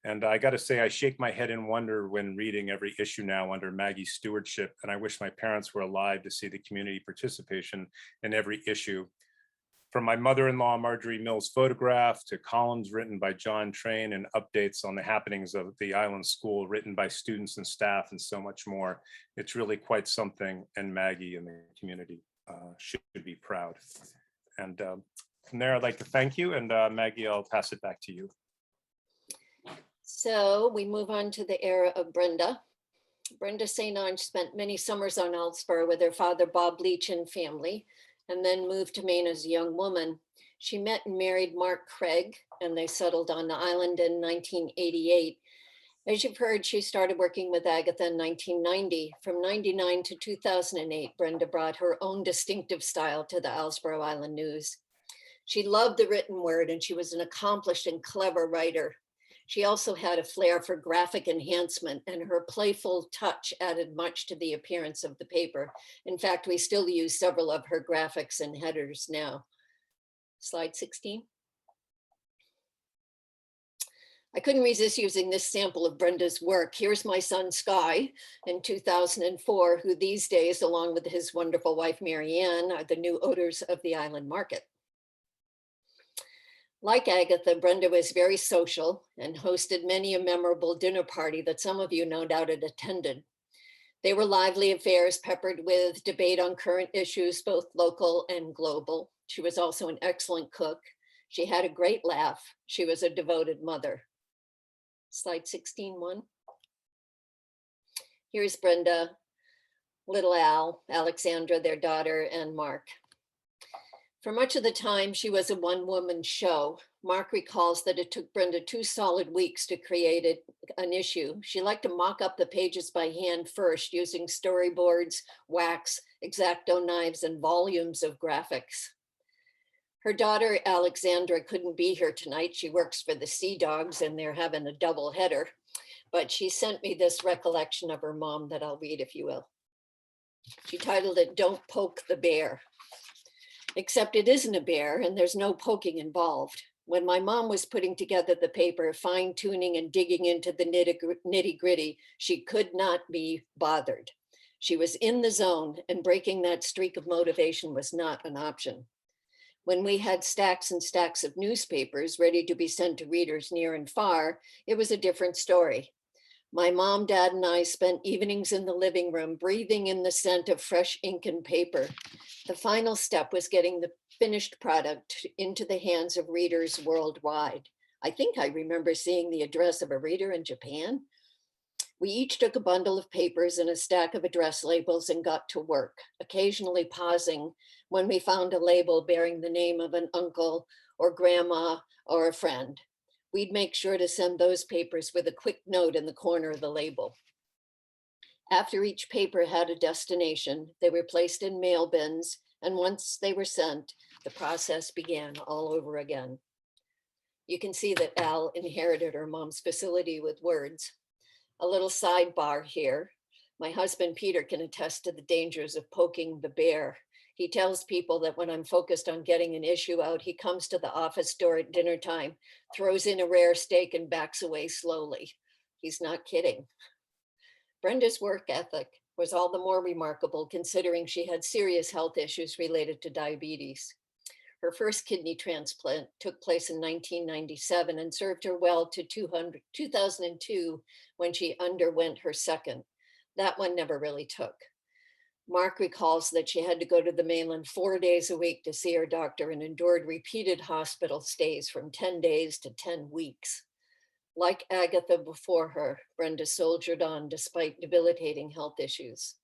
S6: And I got to say, I shake my head in wonder when reading every issue now under Maggie's stewardship, and I wish my parents were alive to see the community participation in every issue. From my mother-in-law, Marjorie Mills' photograph, to columns written by John Train and updates on the happenings of the island school written by students and staff, and so much more. It's really quite something, and Maggie and the community should be proud. And from there, I'd like to thank you, and Maggie, I'll pass it back to you.
S2: So we move on to the era of Brenda. Brenda St. Ange spent many summers on Islesboro with her father, Bob Leach, and family, and then moved to Maine as a young woman. She met and married Mark Craig, and they settled on the island in 1988. As you've heard, she started working with Agatha in 1990. From 99 to 2008, Brenda brought her own distinctive style to the Islesboro Island News. She loved the written word, and she was an accomplished and clever writer. She also had a flair for graphic enhancement, and her playful touch added much to the appearance of the paper. In fact, we still use several of her graphics and headers now. Slide 16. I couldn't resist using this sample of Brenda's work. Here's my son, Sky, in 2004, who these days, along with his wonderful wife, Marianne, are the new owners of the island market. Like Agatha, Brenda was very social and hosted many a memorable dinner party that some of you no doubt had attended. They were lively affairs peppered with debate on current issues, both local and global. She was also an excellent cook. She had a great laugh. She was a devoted mother. Slide 16, 1. Here's Brenda, little Al, Alexandra, their daughter, and Mark. For much of the time, she was a one-woman show. Mark recalls that it took Brenda 2 solid weeks to create an issue. She liked to mock up the pages by hand first, using storyboards, wax, X-Acto knives, and volumes of graphics. Her daughter, Alexandra, couldn't be here tonight. She works for the Sea Dogs, and they're having a double header. But she sent me this recollection of her mom that I'll read, if you will. She titled it, "Don't Poke the Bear." Except it isn't a bear and there's no poking involved. When my mom was putting together the paper, fine tuning and digging into the nitty gritty, she could not be bothered. She was in the zone, and breaking that streak of motivation was not an option. When we had stacks and stacks of newspapers ready to be sent to readers near and far, it was a different story. My mom, dad, and I spent evenings in the living room, breathing in the scent of fresh ink and paper. The final step was getting the finished product into the hands of readers worldwide. I think I remember seeing the address of a reader in Japan. We each took a bundle of papers and a stack of address labels and got to work, occasionally pausing when we found a label bearing the name of an uncle or grandma or a friend. We'd make sure to send those papers with a quick note in the corner of the label. After each paper had a destination, they were placed in mail bins, and once they were sent, the process began all over again. You can see that Al inherited her mom's facility with words. A little sidebar here. My husband, Peter, can attest to the dangers of poking the bear. He tells people that when I'm focused on getting an issue out, he comes to the office door at dinner time, throws in a rare steak, and backs away slowly. He's not kidding. Brenda's work ethic was all the more remarkable considering she had serious health issues related to diabetes. Her first kidney transplant took place in 1997 and served her well to 2002 when she underwent her second. That one never really took. Mark recalls that she had to go to the mainland 4 days a week to see her doctor and endured repeated hospital stays from 10 days to 10 weeks. Like Agatha before her, Brenda soldiered on despite debilitating health issues.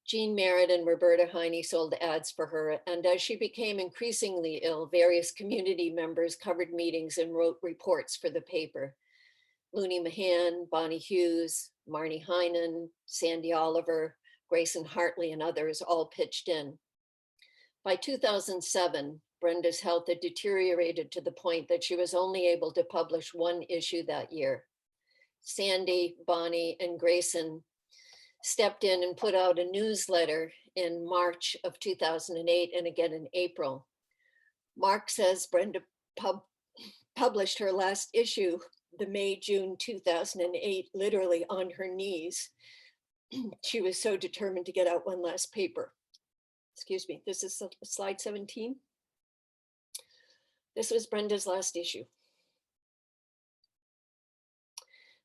S2: Jean Merritt and Roberta Heine sold ads for her, and as she became increasingly ill, various community members covered meetings and wrote reports for the paper. Looney Mahan, Bonnie Hughes, Marnie Heinen, Sandy Oliver, Grayson Hartley, and others all pitched in. By 2007, Brenda's health had deteriorated to the point that she was only able to publish one issue that year. Sandy, Bonnie, and Grayson stepped in and put out a newsletter in March of 2008 and again in April. Mark says Brenda published her last issue, the May-June 2008, literally on her knees. She was so determined to get out one last paper. Excuse me, this is slide 17. This was Brenda's last issue.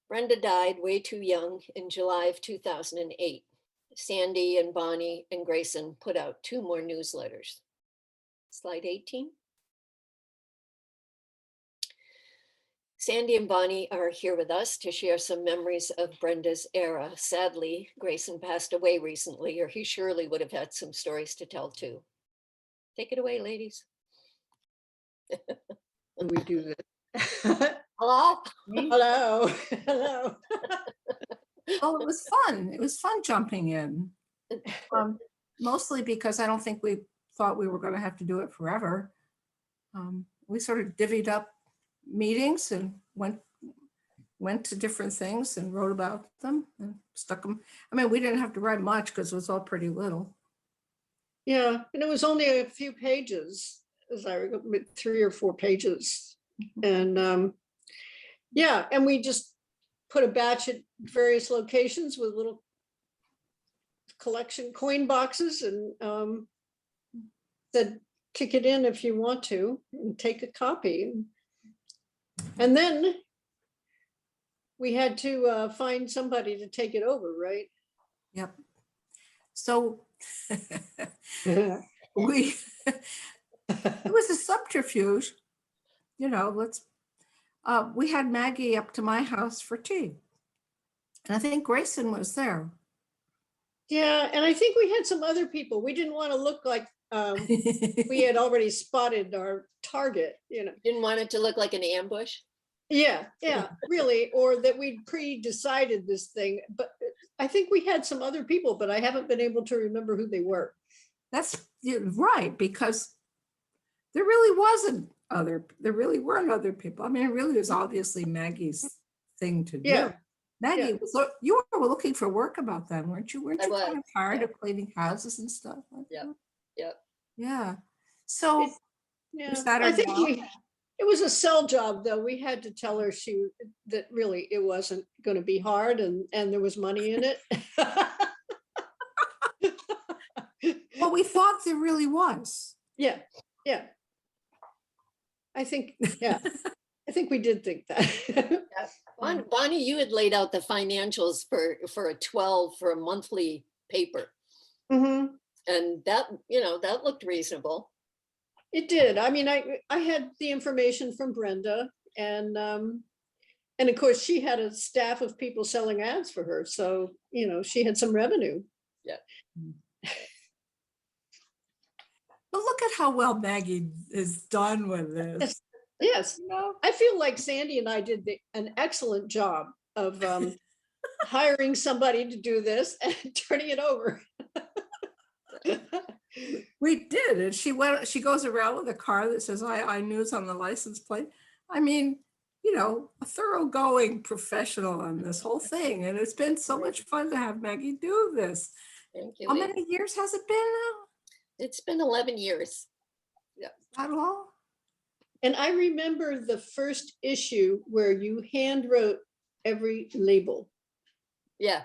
S2: Brenda died way too young in July of 2008. Sandy and Bonnie and Grayson put out 2 more newsletters. Slide 18. Sandy and Bonnie are here with us to share some memories of Brenda's era. Sadly, Grayson passed away recently, or he surely would have had some stories to tell too. Take it away, ladies.
S10: We do this.
S2: Hello?
S10: Hello. Hello.
S11: Oh, it was fun. It was fun jumping in. Mostly because I don't think we thought we were going to have to do it forever. We sort of divvied up meetings and went to different things and wrote about them and stuck them. I mean, we didn't have to write much because it was all pretty little.
S10: Yeah, and it was only a few pages, as I remember, 3 or 4 pages. And yeah, and we just put a batch at various locations with little collection coin boxes and said, kick it in if you want to and take a copy. And then we had to find somebody to take it over, right?
S11: Yep. So
S10: Yeah.
S11: it was a subterfuge, you know, we had Maggie up to my house for tea. And I think Grayson was there.
S10: Yeah, and I think we had some other people. We didn't want to look like we had already spotted our target, you know.
S2: Didn't want it to look like an ambush.
S10: Yeah, really, or that we'd pre-decided this thing. But I think we had some other people, but I haven't been able to remember who they were.
S11: That's right, because there really weren't other people. I mean, it really was obviously Maggie's thing to do.
S10: Yeah.
S11: Maggie, you were looking for work about then, weren't you? Weren't
S2: I
S11: you
S2: was,
S11: kind of tired
S2: yeah.
S11: of cleaning houses and stuff?
S2: Yep, yep.
S11: Yeah. So
S10: Yeah,
S11: was that
S10: I
S11: her
S10: think
S11: job?
S10: it was a sell job, though. We had to tell her that really it wasn't going to be hard, and there was money in it.
S11: Well, we thought there really was.
S10: Yeah. I think we did think that.
S2: Bonnie, you had laid out the financials for a 12 for a monthly paper.
S10: Mm-hmm.
S2: And that, you know, that looked reasonable.
S10: It did. I mean, I had the information from Brenda, and of course she had a staff of people selling ads for her. So, you know, she had some revenue.
S2: Yeah.
S11: But look at how well Maggie is done with this.
S10: Yes.
S11: You know?
S10: I feel like Sandy and I did an excellent job of hiring somebody to do this and turning it over.
S11: We did, and she goes around with a car that says I News on the license plate. I mean, you know, a thoroughgoing professional on this whole thing, and it's been so much fun to have Maggie do this.
S2: Thank you.
S11: How many years has it been now?
S2: It's been 11 years. Yeah.
S11: Not all.
S10: And I remember the first issue where you hand wrote every label.
S2: Yeah.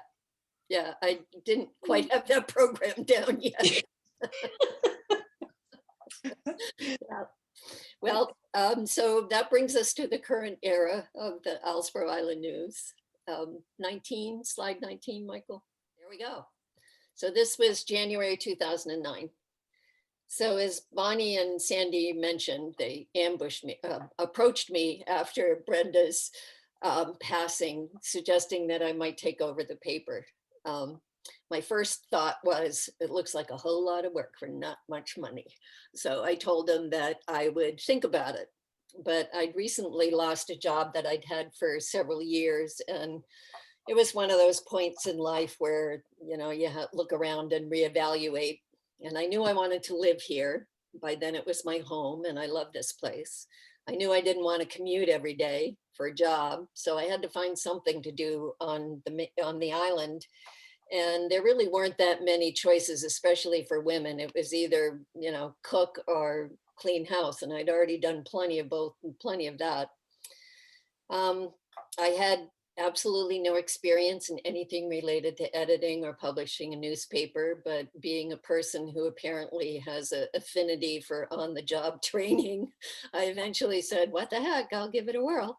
S2: Yeah. I didn't quite have that program down yet. Yeah. Well, so that brings us to the current era of the Islesboro Island News. Slide 19, Michael. There we go. So this was January 2009. So as Bonnie and Sandy mentioned, they approached me after Brenda's passing, suggesting that I might take over the paper. My first thought was, it looks like a whole lot of work for not much money. So I told them that I would think about it. But I'd recently lost a job that I'd had for several years. And it was one of those points in life where, you know, you have to look around and reevaluate. And I knew I wanted to live here. By then it was my home and I love this place. I knew I didn't want to commute every day for a job. So I had to find something to do on the island. And there really weren't that many choices, especially for women. It was either, you know, cook or clean house. And I'd already done plenty of both, plenty of that. I had absolutely no experience in anything related to editing or publishing a newspaper, but being a person who apparently has an affinity for on-the-job training, I eventually said, what the heck, I'll give it a whirl.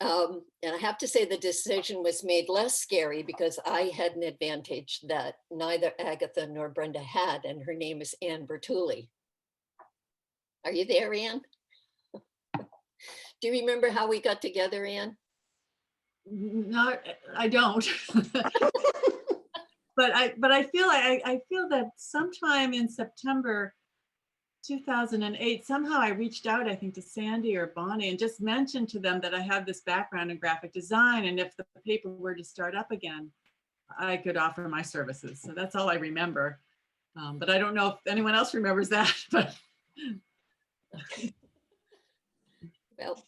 S2: And I have to say the decision was made less scary because I had an advantage that neither Agatha nor Brenda had, and her name is Ann Bertulli. Are you there, Ann? Do you remember how we got together, Anne?
S12: Not, I don't. But I feel I feel that sometime in September 2008, somehow I reached out, I think, to Sandy or Bonnie and just mentioned to them that I have this background in graphic design, and if the paper were to start up again, I could offer my services. So that's all I remember. But I don't know if anyone else remembers that. But
S2: Well,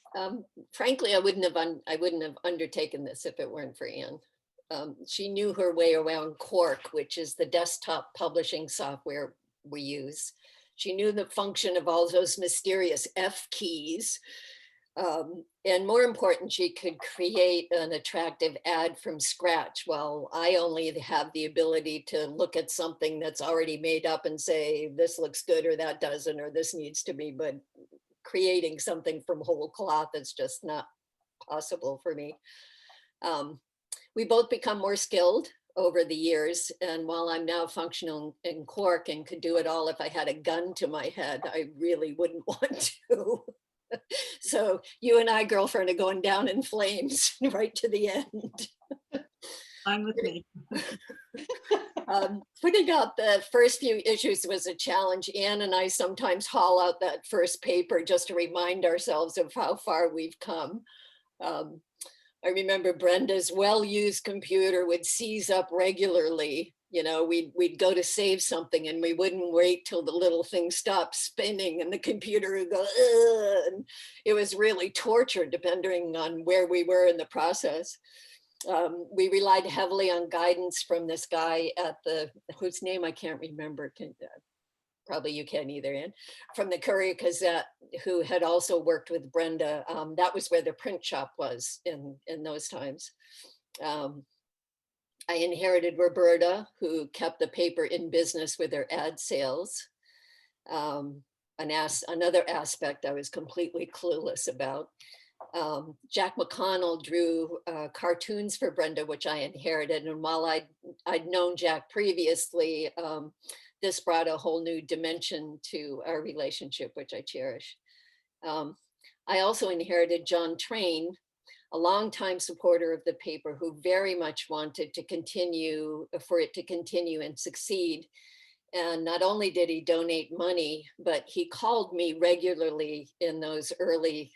S2: frankly, I wouldn't have undertaken this if it weren't for Anne. She knew her way around Quark, which is the desktop publishing software we use. She knew the function of all those mysterious F keys. And more important, she could create an attractive ad from scratch, while I only have the ability to look at something that's already made up and say, this looks good or that doesn't, or this needs to be, but creating something from whole cloth is just not possible for me. We both become more skilled over the years. And while I'm now functional in Quark and could do it all if I had a gun to my head, I really wouldn't want to. So you and I, girlfriend, are going down in flames right to the end.
S12: fine with me.
S2: Putting out the first few issues was a challenge. Anne and I sometimes haul out that first paper just to remind ourselves of how far we've come. I remember Brenda's well-used computer would seize up regularly. You know, we'd go to save something and we wouldn't wait till the little thing stopped spinning and the computer would go, ugh, and it was really torture depending on where we were in the process. We relied heavily on guidance from this guy at whose name I can't remember. Probably you can't either, Ann, from the Courier Gazette, who had also worked with Brenda. That was where the print shop was in those times. I inherited Roberta, who kept the paper in business with her ad sales. Another aspect I was completely clueless about. Jack McConnell drew cartoons for Brenda, which I inherited. And while I'd known Jack previously, this brought a whole new dimension to our relationship, which I cherish. I also inherited John Train, a longtime supporter of the paper who very much wanted to continue, for it to continue and succeed. And not only did he donate money, but he called me regularly in those early,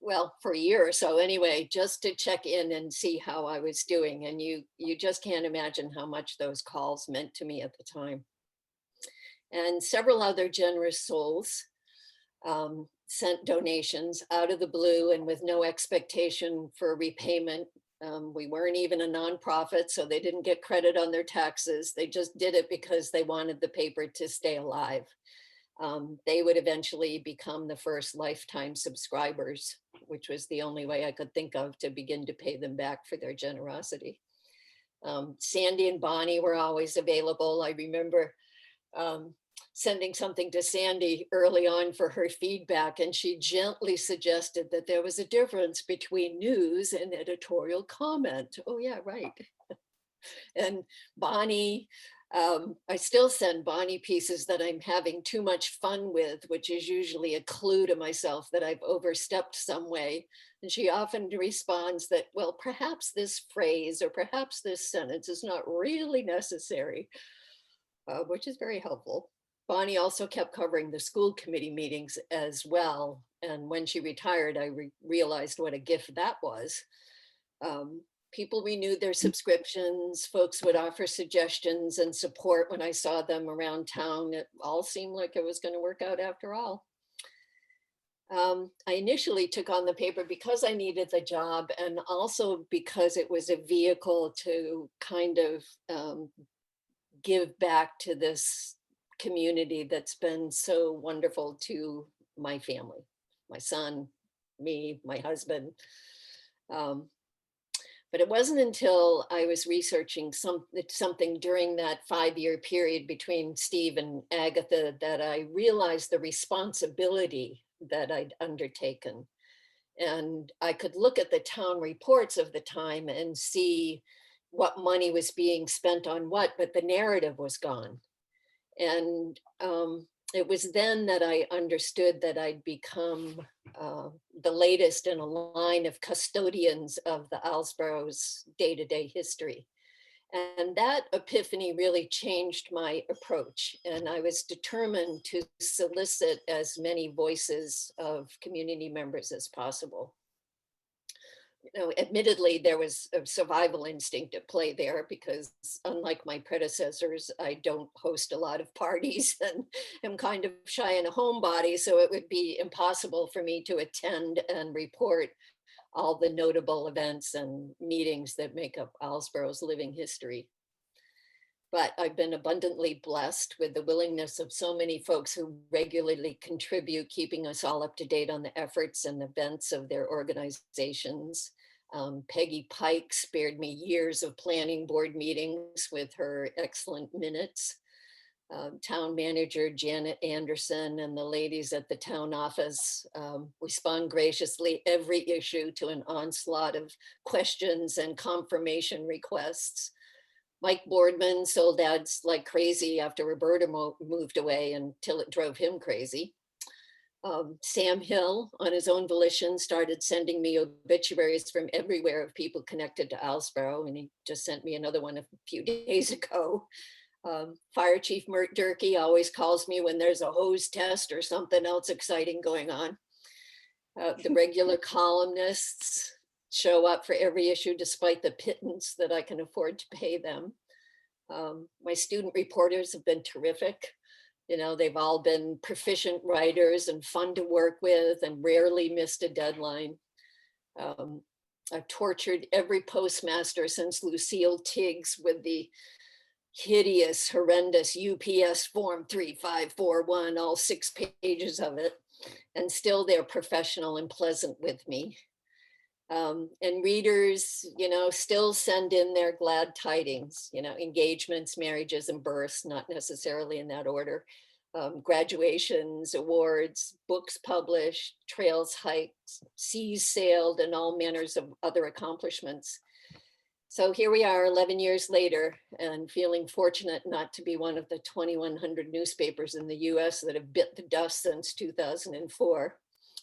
S2: well, for a year or so anyway, just to check in and see how I was doing. And you just can't imagine how much those calls meant to me at the time. And several other generous souls sent donations out of the blue and with no expectation for repayment. We weren't even a nonprofit, so they didn't get credit on their taxes. They just did it because they wanted the paper to stay alive. They would eventually become the first lifetime subscribers, which was the only way I could think of to begin to pay them back for their generosity. Sandy and Bonnie were always available. I remember sending something to Sandy early on for her feedback, and she gently suggested that there was a difference between news and editorial comment. Oh yeah, right. And Bonnie, I still send Bonnie pieces that I'm having too much fun with, which is usually a clue to myself that I've overstepped some way. And she often responds that, well, perhaps this phrase or perhaps this sentence is not really necessary, which is very helpful. Bonnie also kept covering the school committee meetings as well. And when she retired, I realized what a gift that was. People renewed their subscriptions. Folks would offer suggestions and support when I saw them around town. It all seemed like it was going to work out after all. I initially took on the paper because I needed the job and also because it was a vehicle to kind of give back to this community that's been so wonderful to my family, my son, me, my husband. But it wasn't until I was researching something during that 5-year period between Steve and Agatha that I realized the responsibility that I'd undertaken. And I could look at the town reports of the time and see what money was being spent on what, but the narrative was gone. And It was then that I understood that I'd become the latest in a line of custodians of the Islesboro's day-to-day history. And that epiphany really changed my approach. And I was determined to solicit as many voices of community members as possible. You know, admittedly, there was a survival instinct at play there because unlike my predecessors, I don't host a lot of parties and am kind of shy and a homebody. So it would be impossible for me to attend and report all the notable events and meetings that make up Islesboro's living history. But I've been abundantly blessed with the willingness of so many folks who regularly contribute, keeping us all up to date on the efforts and events of their organizations. Peggy Pike spared me years of planning board meetings with her excellent minutes. Town manager Janet Anderson and the ladies at the town office respond graciously every issue to an onslaught of questions and confirmation requests. Mike Boardman sold ads like crazy after Roberta moved away until it drove him crazy. Sam Hill, on his own volition, started sending me obituaries from everywhere of people connected to Islesboro, and he just sent me another one a few days ago. Fire Chief Mert Durkee always calls me when there's a hose test or something else exciting going on. The regular columnists show up for every issue despite the pittance that I can afford to pay them. My student reporters have been terrific. You know, they've all been proficient writers and fun to work with and rarely missed a deadline. I've tortured every postmaster since Lucille Tiggs with the hideous, horrendous UPS form 3541, all 6 pages of it. And still they're professional and pleasant with me. And readers, you know, still send in their glad tidings, you know, engagements, marriages, and births, not necessarily in that order. Graduations, awards, books published, trails hiked, seas sailed, and all manners of other accomplishments. So here we are 11 years later and feeling fortunate not to be one of the 2,100 newspapers in the US that have bit the dust since 2004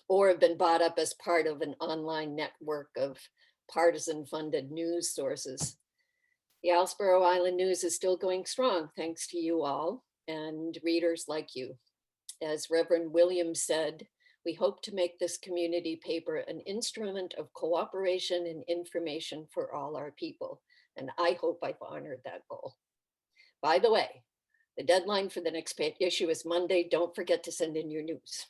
S2: or have been bought up as part of an online network of partisan funded news sources. The Islesboro Island News is still going strong thanks to you all and readers like you. As Reverend Williams said, we hope to make this community paper an instrument of cooperation and information for all our people. And I hope I've honored that goal. By the way, the deadline for the next issue is Monday. Don't forget to send in your news.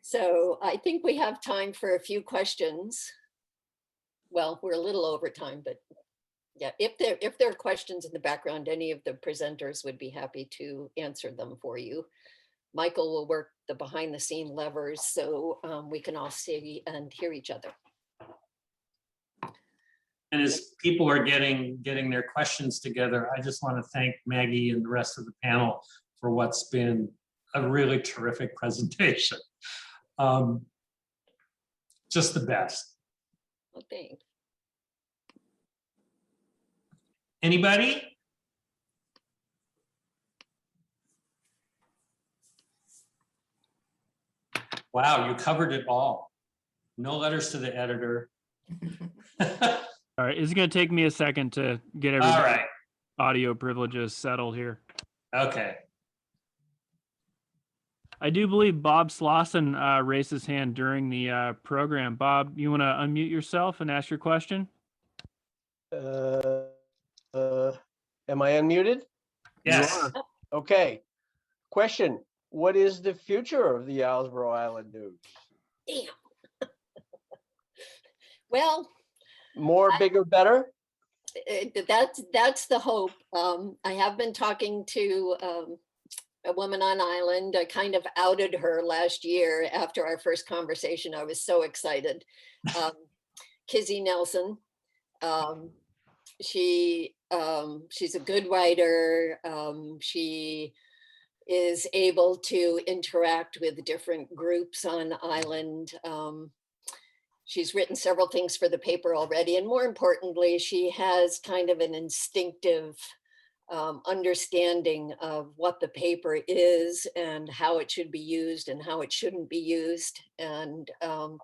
S2: So I think we have time for a few questions. Well, we're a little over time, but yeah, if there are questions in the background, any of the presenters would be happy to answer them for you. Michael will work the behind the scene levers so we can all see and hear each other.
S1: And as people are getting their questions together, I just want to thank Maggie and the rest of the panel for what's been a really terrific presentation. Just the best.
S2: Well, thanks.
S1: Anybody? Wow, you covered it all. No letters to the editor.
S3: All right, it's going to take me a second to get
S1: All
S3: everybody's
S1: right.
S3: audio privileges settled here.
S1: Okay.
S3: I do believe Bob Slauson raised his hand during the program. Bob, you want to unmute yourself and ask your question?
S13: Am I unmuted?
S1: Yes.
S13: Okay. Question. What is the future of the Islesboro Island News?
S2: Damn. Well,
S13: more, bigger, better?
S2: That's the hope. I have been talking to a woman on island. I kind of outed her last year after our first conversation. I was so excited. Kizzy Nelson. She's a good writer. She is able to interact with different groups on island. She's written several things for the paper already. And more importantly, she has kind of an instinctive understanding of what the paper is and how it should be used and how it shouldn't be used. And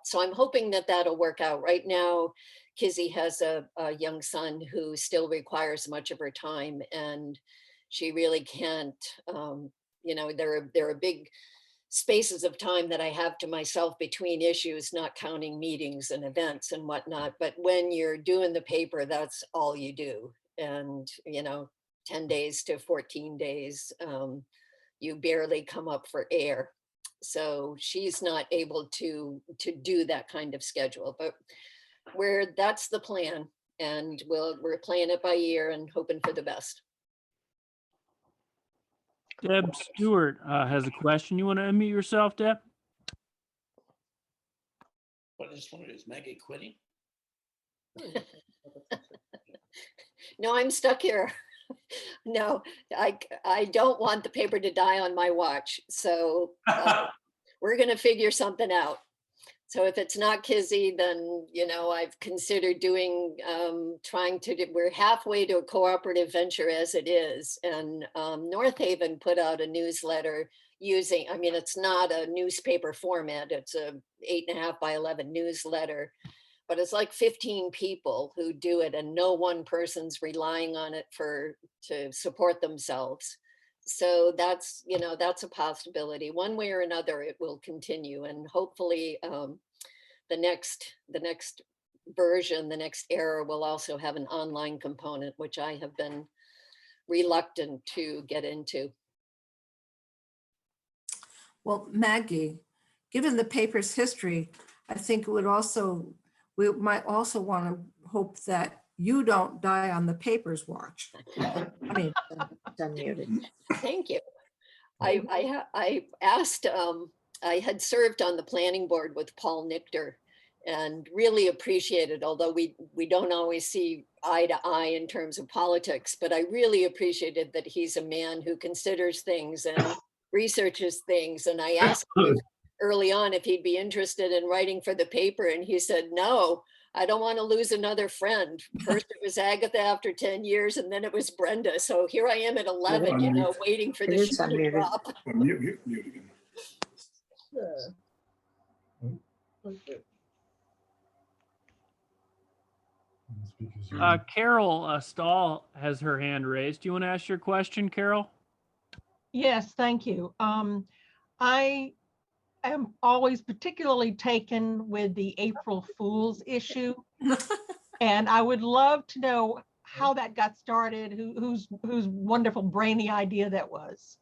S2: so I'm hoping that that'll work out. Right now, Kizzy has a young son who still requires much of her time, and she really can't, there are big spaces of time that I have to myself between issues, not counting meetings and events and whatnot. But when you're doing the paper, that's all you do. And, 10 days to 14 days, you barely come up for air. So she's not able to do that kind of schedule, but that's the plan. And we're playing it by ear and hoping for the best.
S3: Deb Stewart has a question. You want to unmute yourself, Deb?
S14: What is Maggie quitting?
S2: No, I'm stuck here. No, I don't want the paper to die on my watch. So we're going to figure something out. So if it's not Kizzy, then, I've considered doing, we're halfway to a cooperative venture as it is. And North Haven put out a newsletter using, it's not a newspaper format. It's a 8.5 by 11 newsletter, but it's like 15 people who do it, and no one person's relying on it to support themselves. So that's a possibility. One way or another, it will continue, and hopefully the next version, the next era will also have an online component, which I have been reluctant to get into.
S11: Well, Maggie, given the paper's history, I think we might also want to hope that you don't die on the paper's watch.
S10: Unmuted.
S2: Thank you. I asked, I had served on the planning board with Paul Nichter and really appreciated, although we don't always see eye to eye in terms of politics, but I really appreciated that he's a man who considers things and researches things. And I asked him early on if he'd be interested in writing for the paper, and he said, no, I don't want to lose another friend. First it was Agatha after 10 years, and then it was Brenda. So here I am at 11, waiting for the shoe to drop.
S14: Mute again.
S3: Carol Stahl has her hand raised. Do you want to ask your question, Carol?
S15: Yes, thank you. I am always particularly taken with the April Fool's issue. And I would love to know how that got started, whose wonderful brainy idea that was.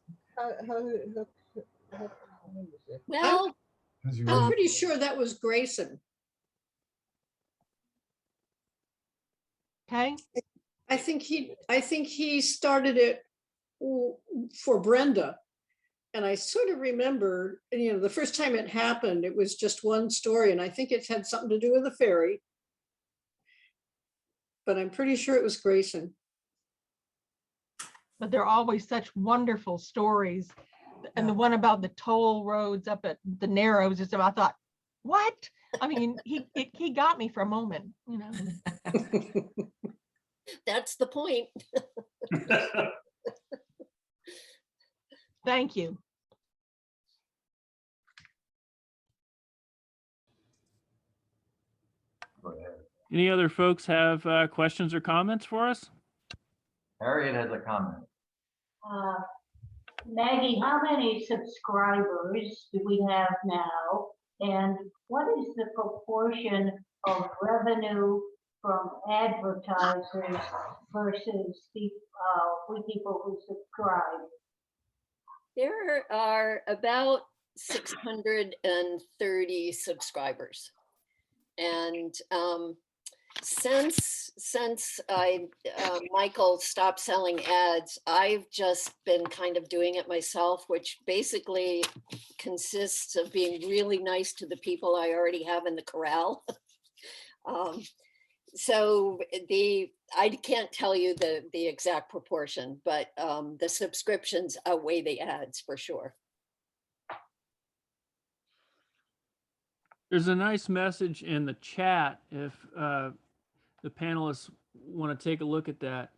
S2: Well,
S10: I'm pretty sure that was Grayson.
S15: Okay.
S10: I think he started it for Brenda. And I sort of remember, the first time it happened, it was just one story, and I think it had something to do with the ferry. But I'm pretty sure it was Grayson.
S15: But they're always such wonderful stories. And the one about the toll roads up at the Narrows, I thought, what? He got me for a moment,
S2: That's the point.
S15: Thank you.
S3: Any other folks have questions or comments for us?
S16: Harriet has a comment.
S17: Maggie, how many subscribers do we have now? And what is the proportion of revenue from advertisers versus the we people who subscribe?
S2: There are about 630 subscribers. And since Michael stopped selling ads, I've just been kind of doing it myself, which basically consists of being really nice to the people I already have in the corral. So I can't tell you the exact proportion, but the subscriptions outweigh the ads for sure.
S3: There's a nice message in the chat if the panelists want to take a look at that.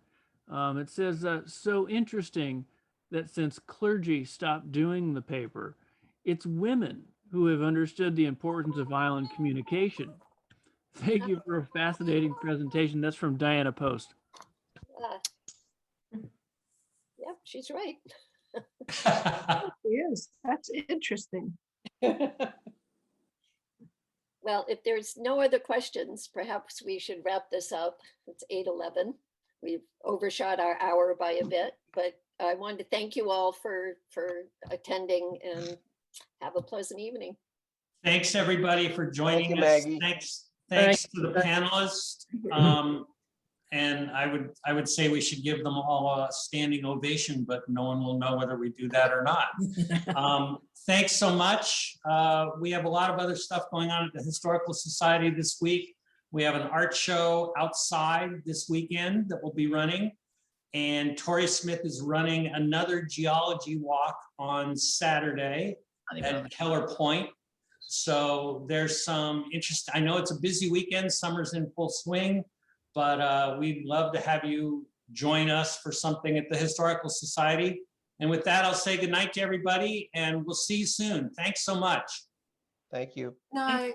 S3: It says, so interesting that since clergy stopped doing the paper, it's women who have understood the importance of island communication. Thank you for a fascinating presentation. That's from Diana Post.
S2: Yep, she's right.
S11: Yes, that's interesting.
S2: Well, if there's no other questions, perhaps we should wrap this up. It's 8:11. We've overshot our hour by a bit, but I wanted to thank you all for attending and have a pleasant evening.
S1: Thanks, everybody, for joining
S13: you,
S1: us.
S13: Maggie.
S1: Thanks to the panelists. And I would say we should give them all a standing ovation, but no one will know whether we do that or not. Thanks so much. We have a lot of other stuff going on at the Historical Society this week. We have an art show outside this weekend that we'll be running. And Tori Smith is running another geology walk on Saturday at Keller Point. So there's some interest. I know it's a busy weekend, summer's in full swing, but we'd love to have you join us for something at the Historical Society. And with that, I'll say goodnight to everybody and we'll see you soon. Thanks so much.
S13: Thank you.
S11: No.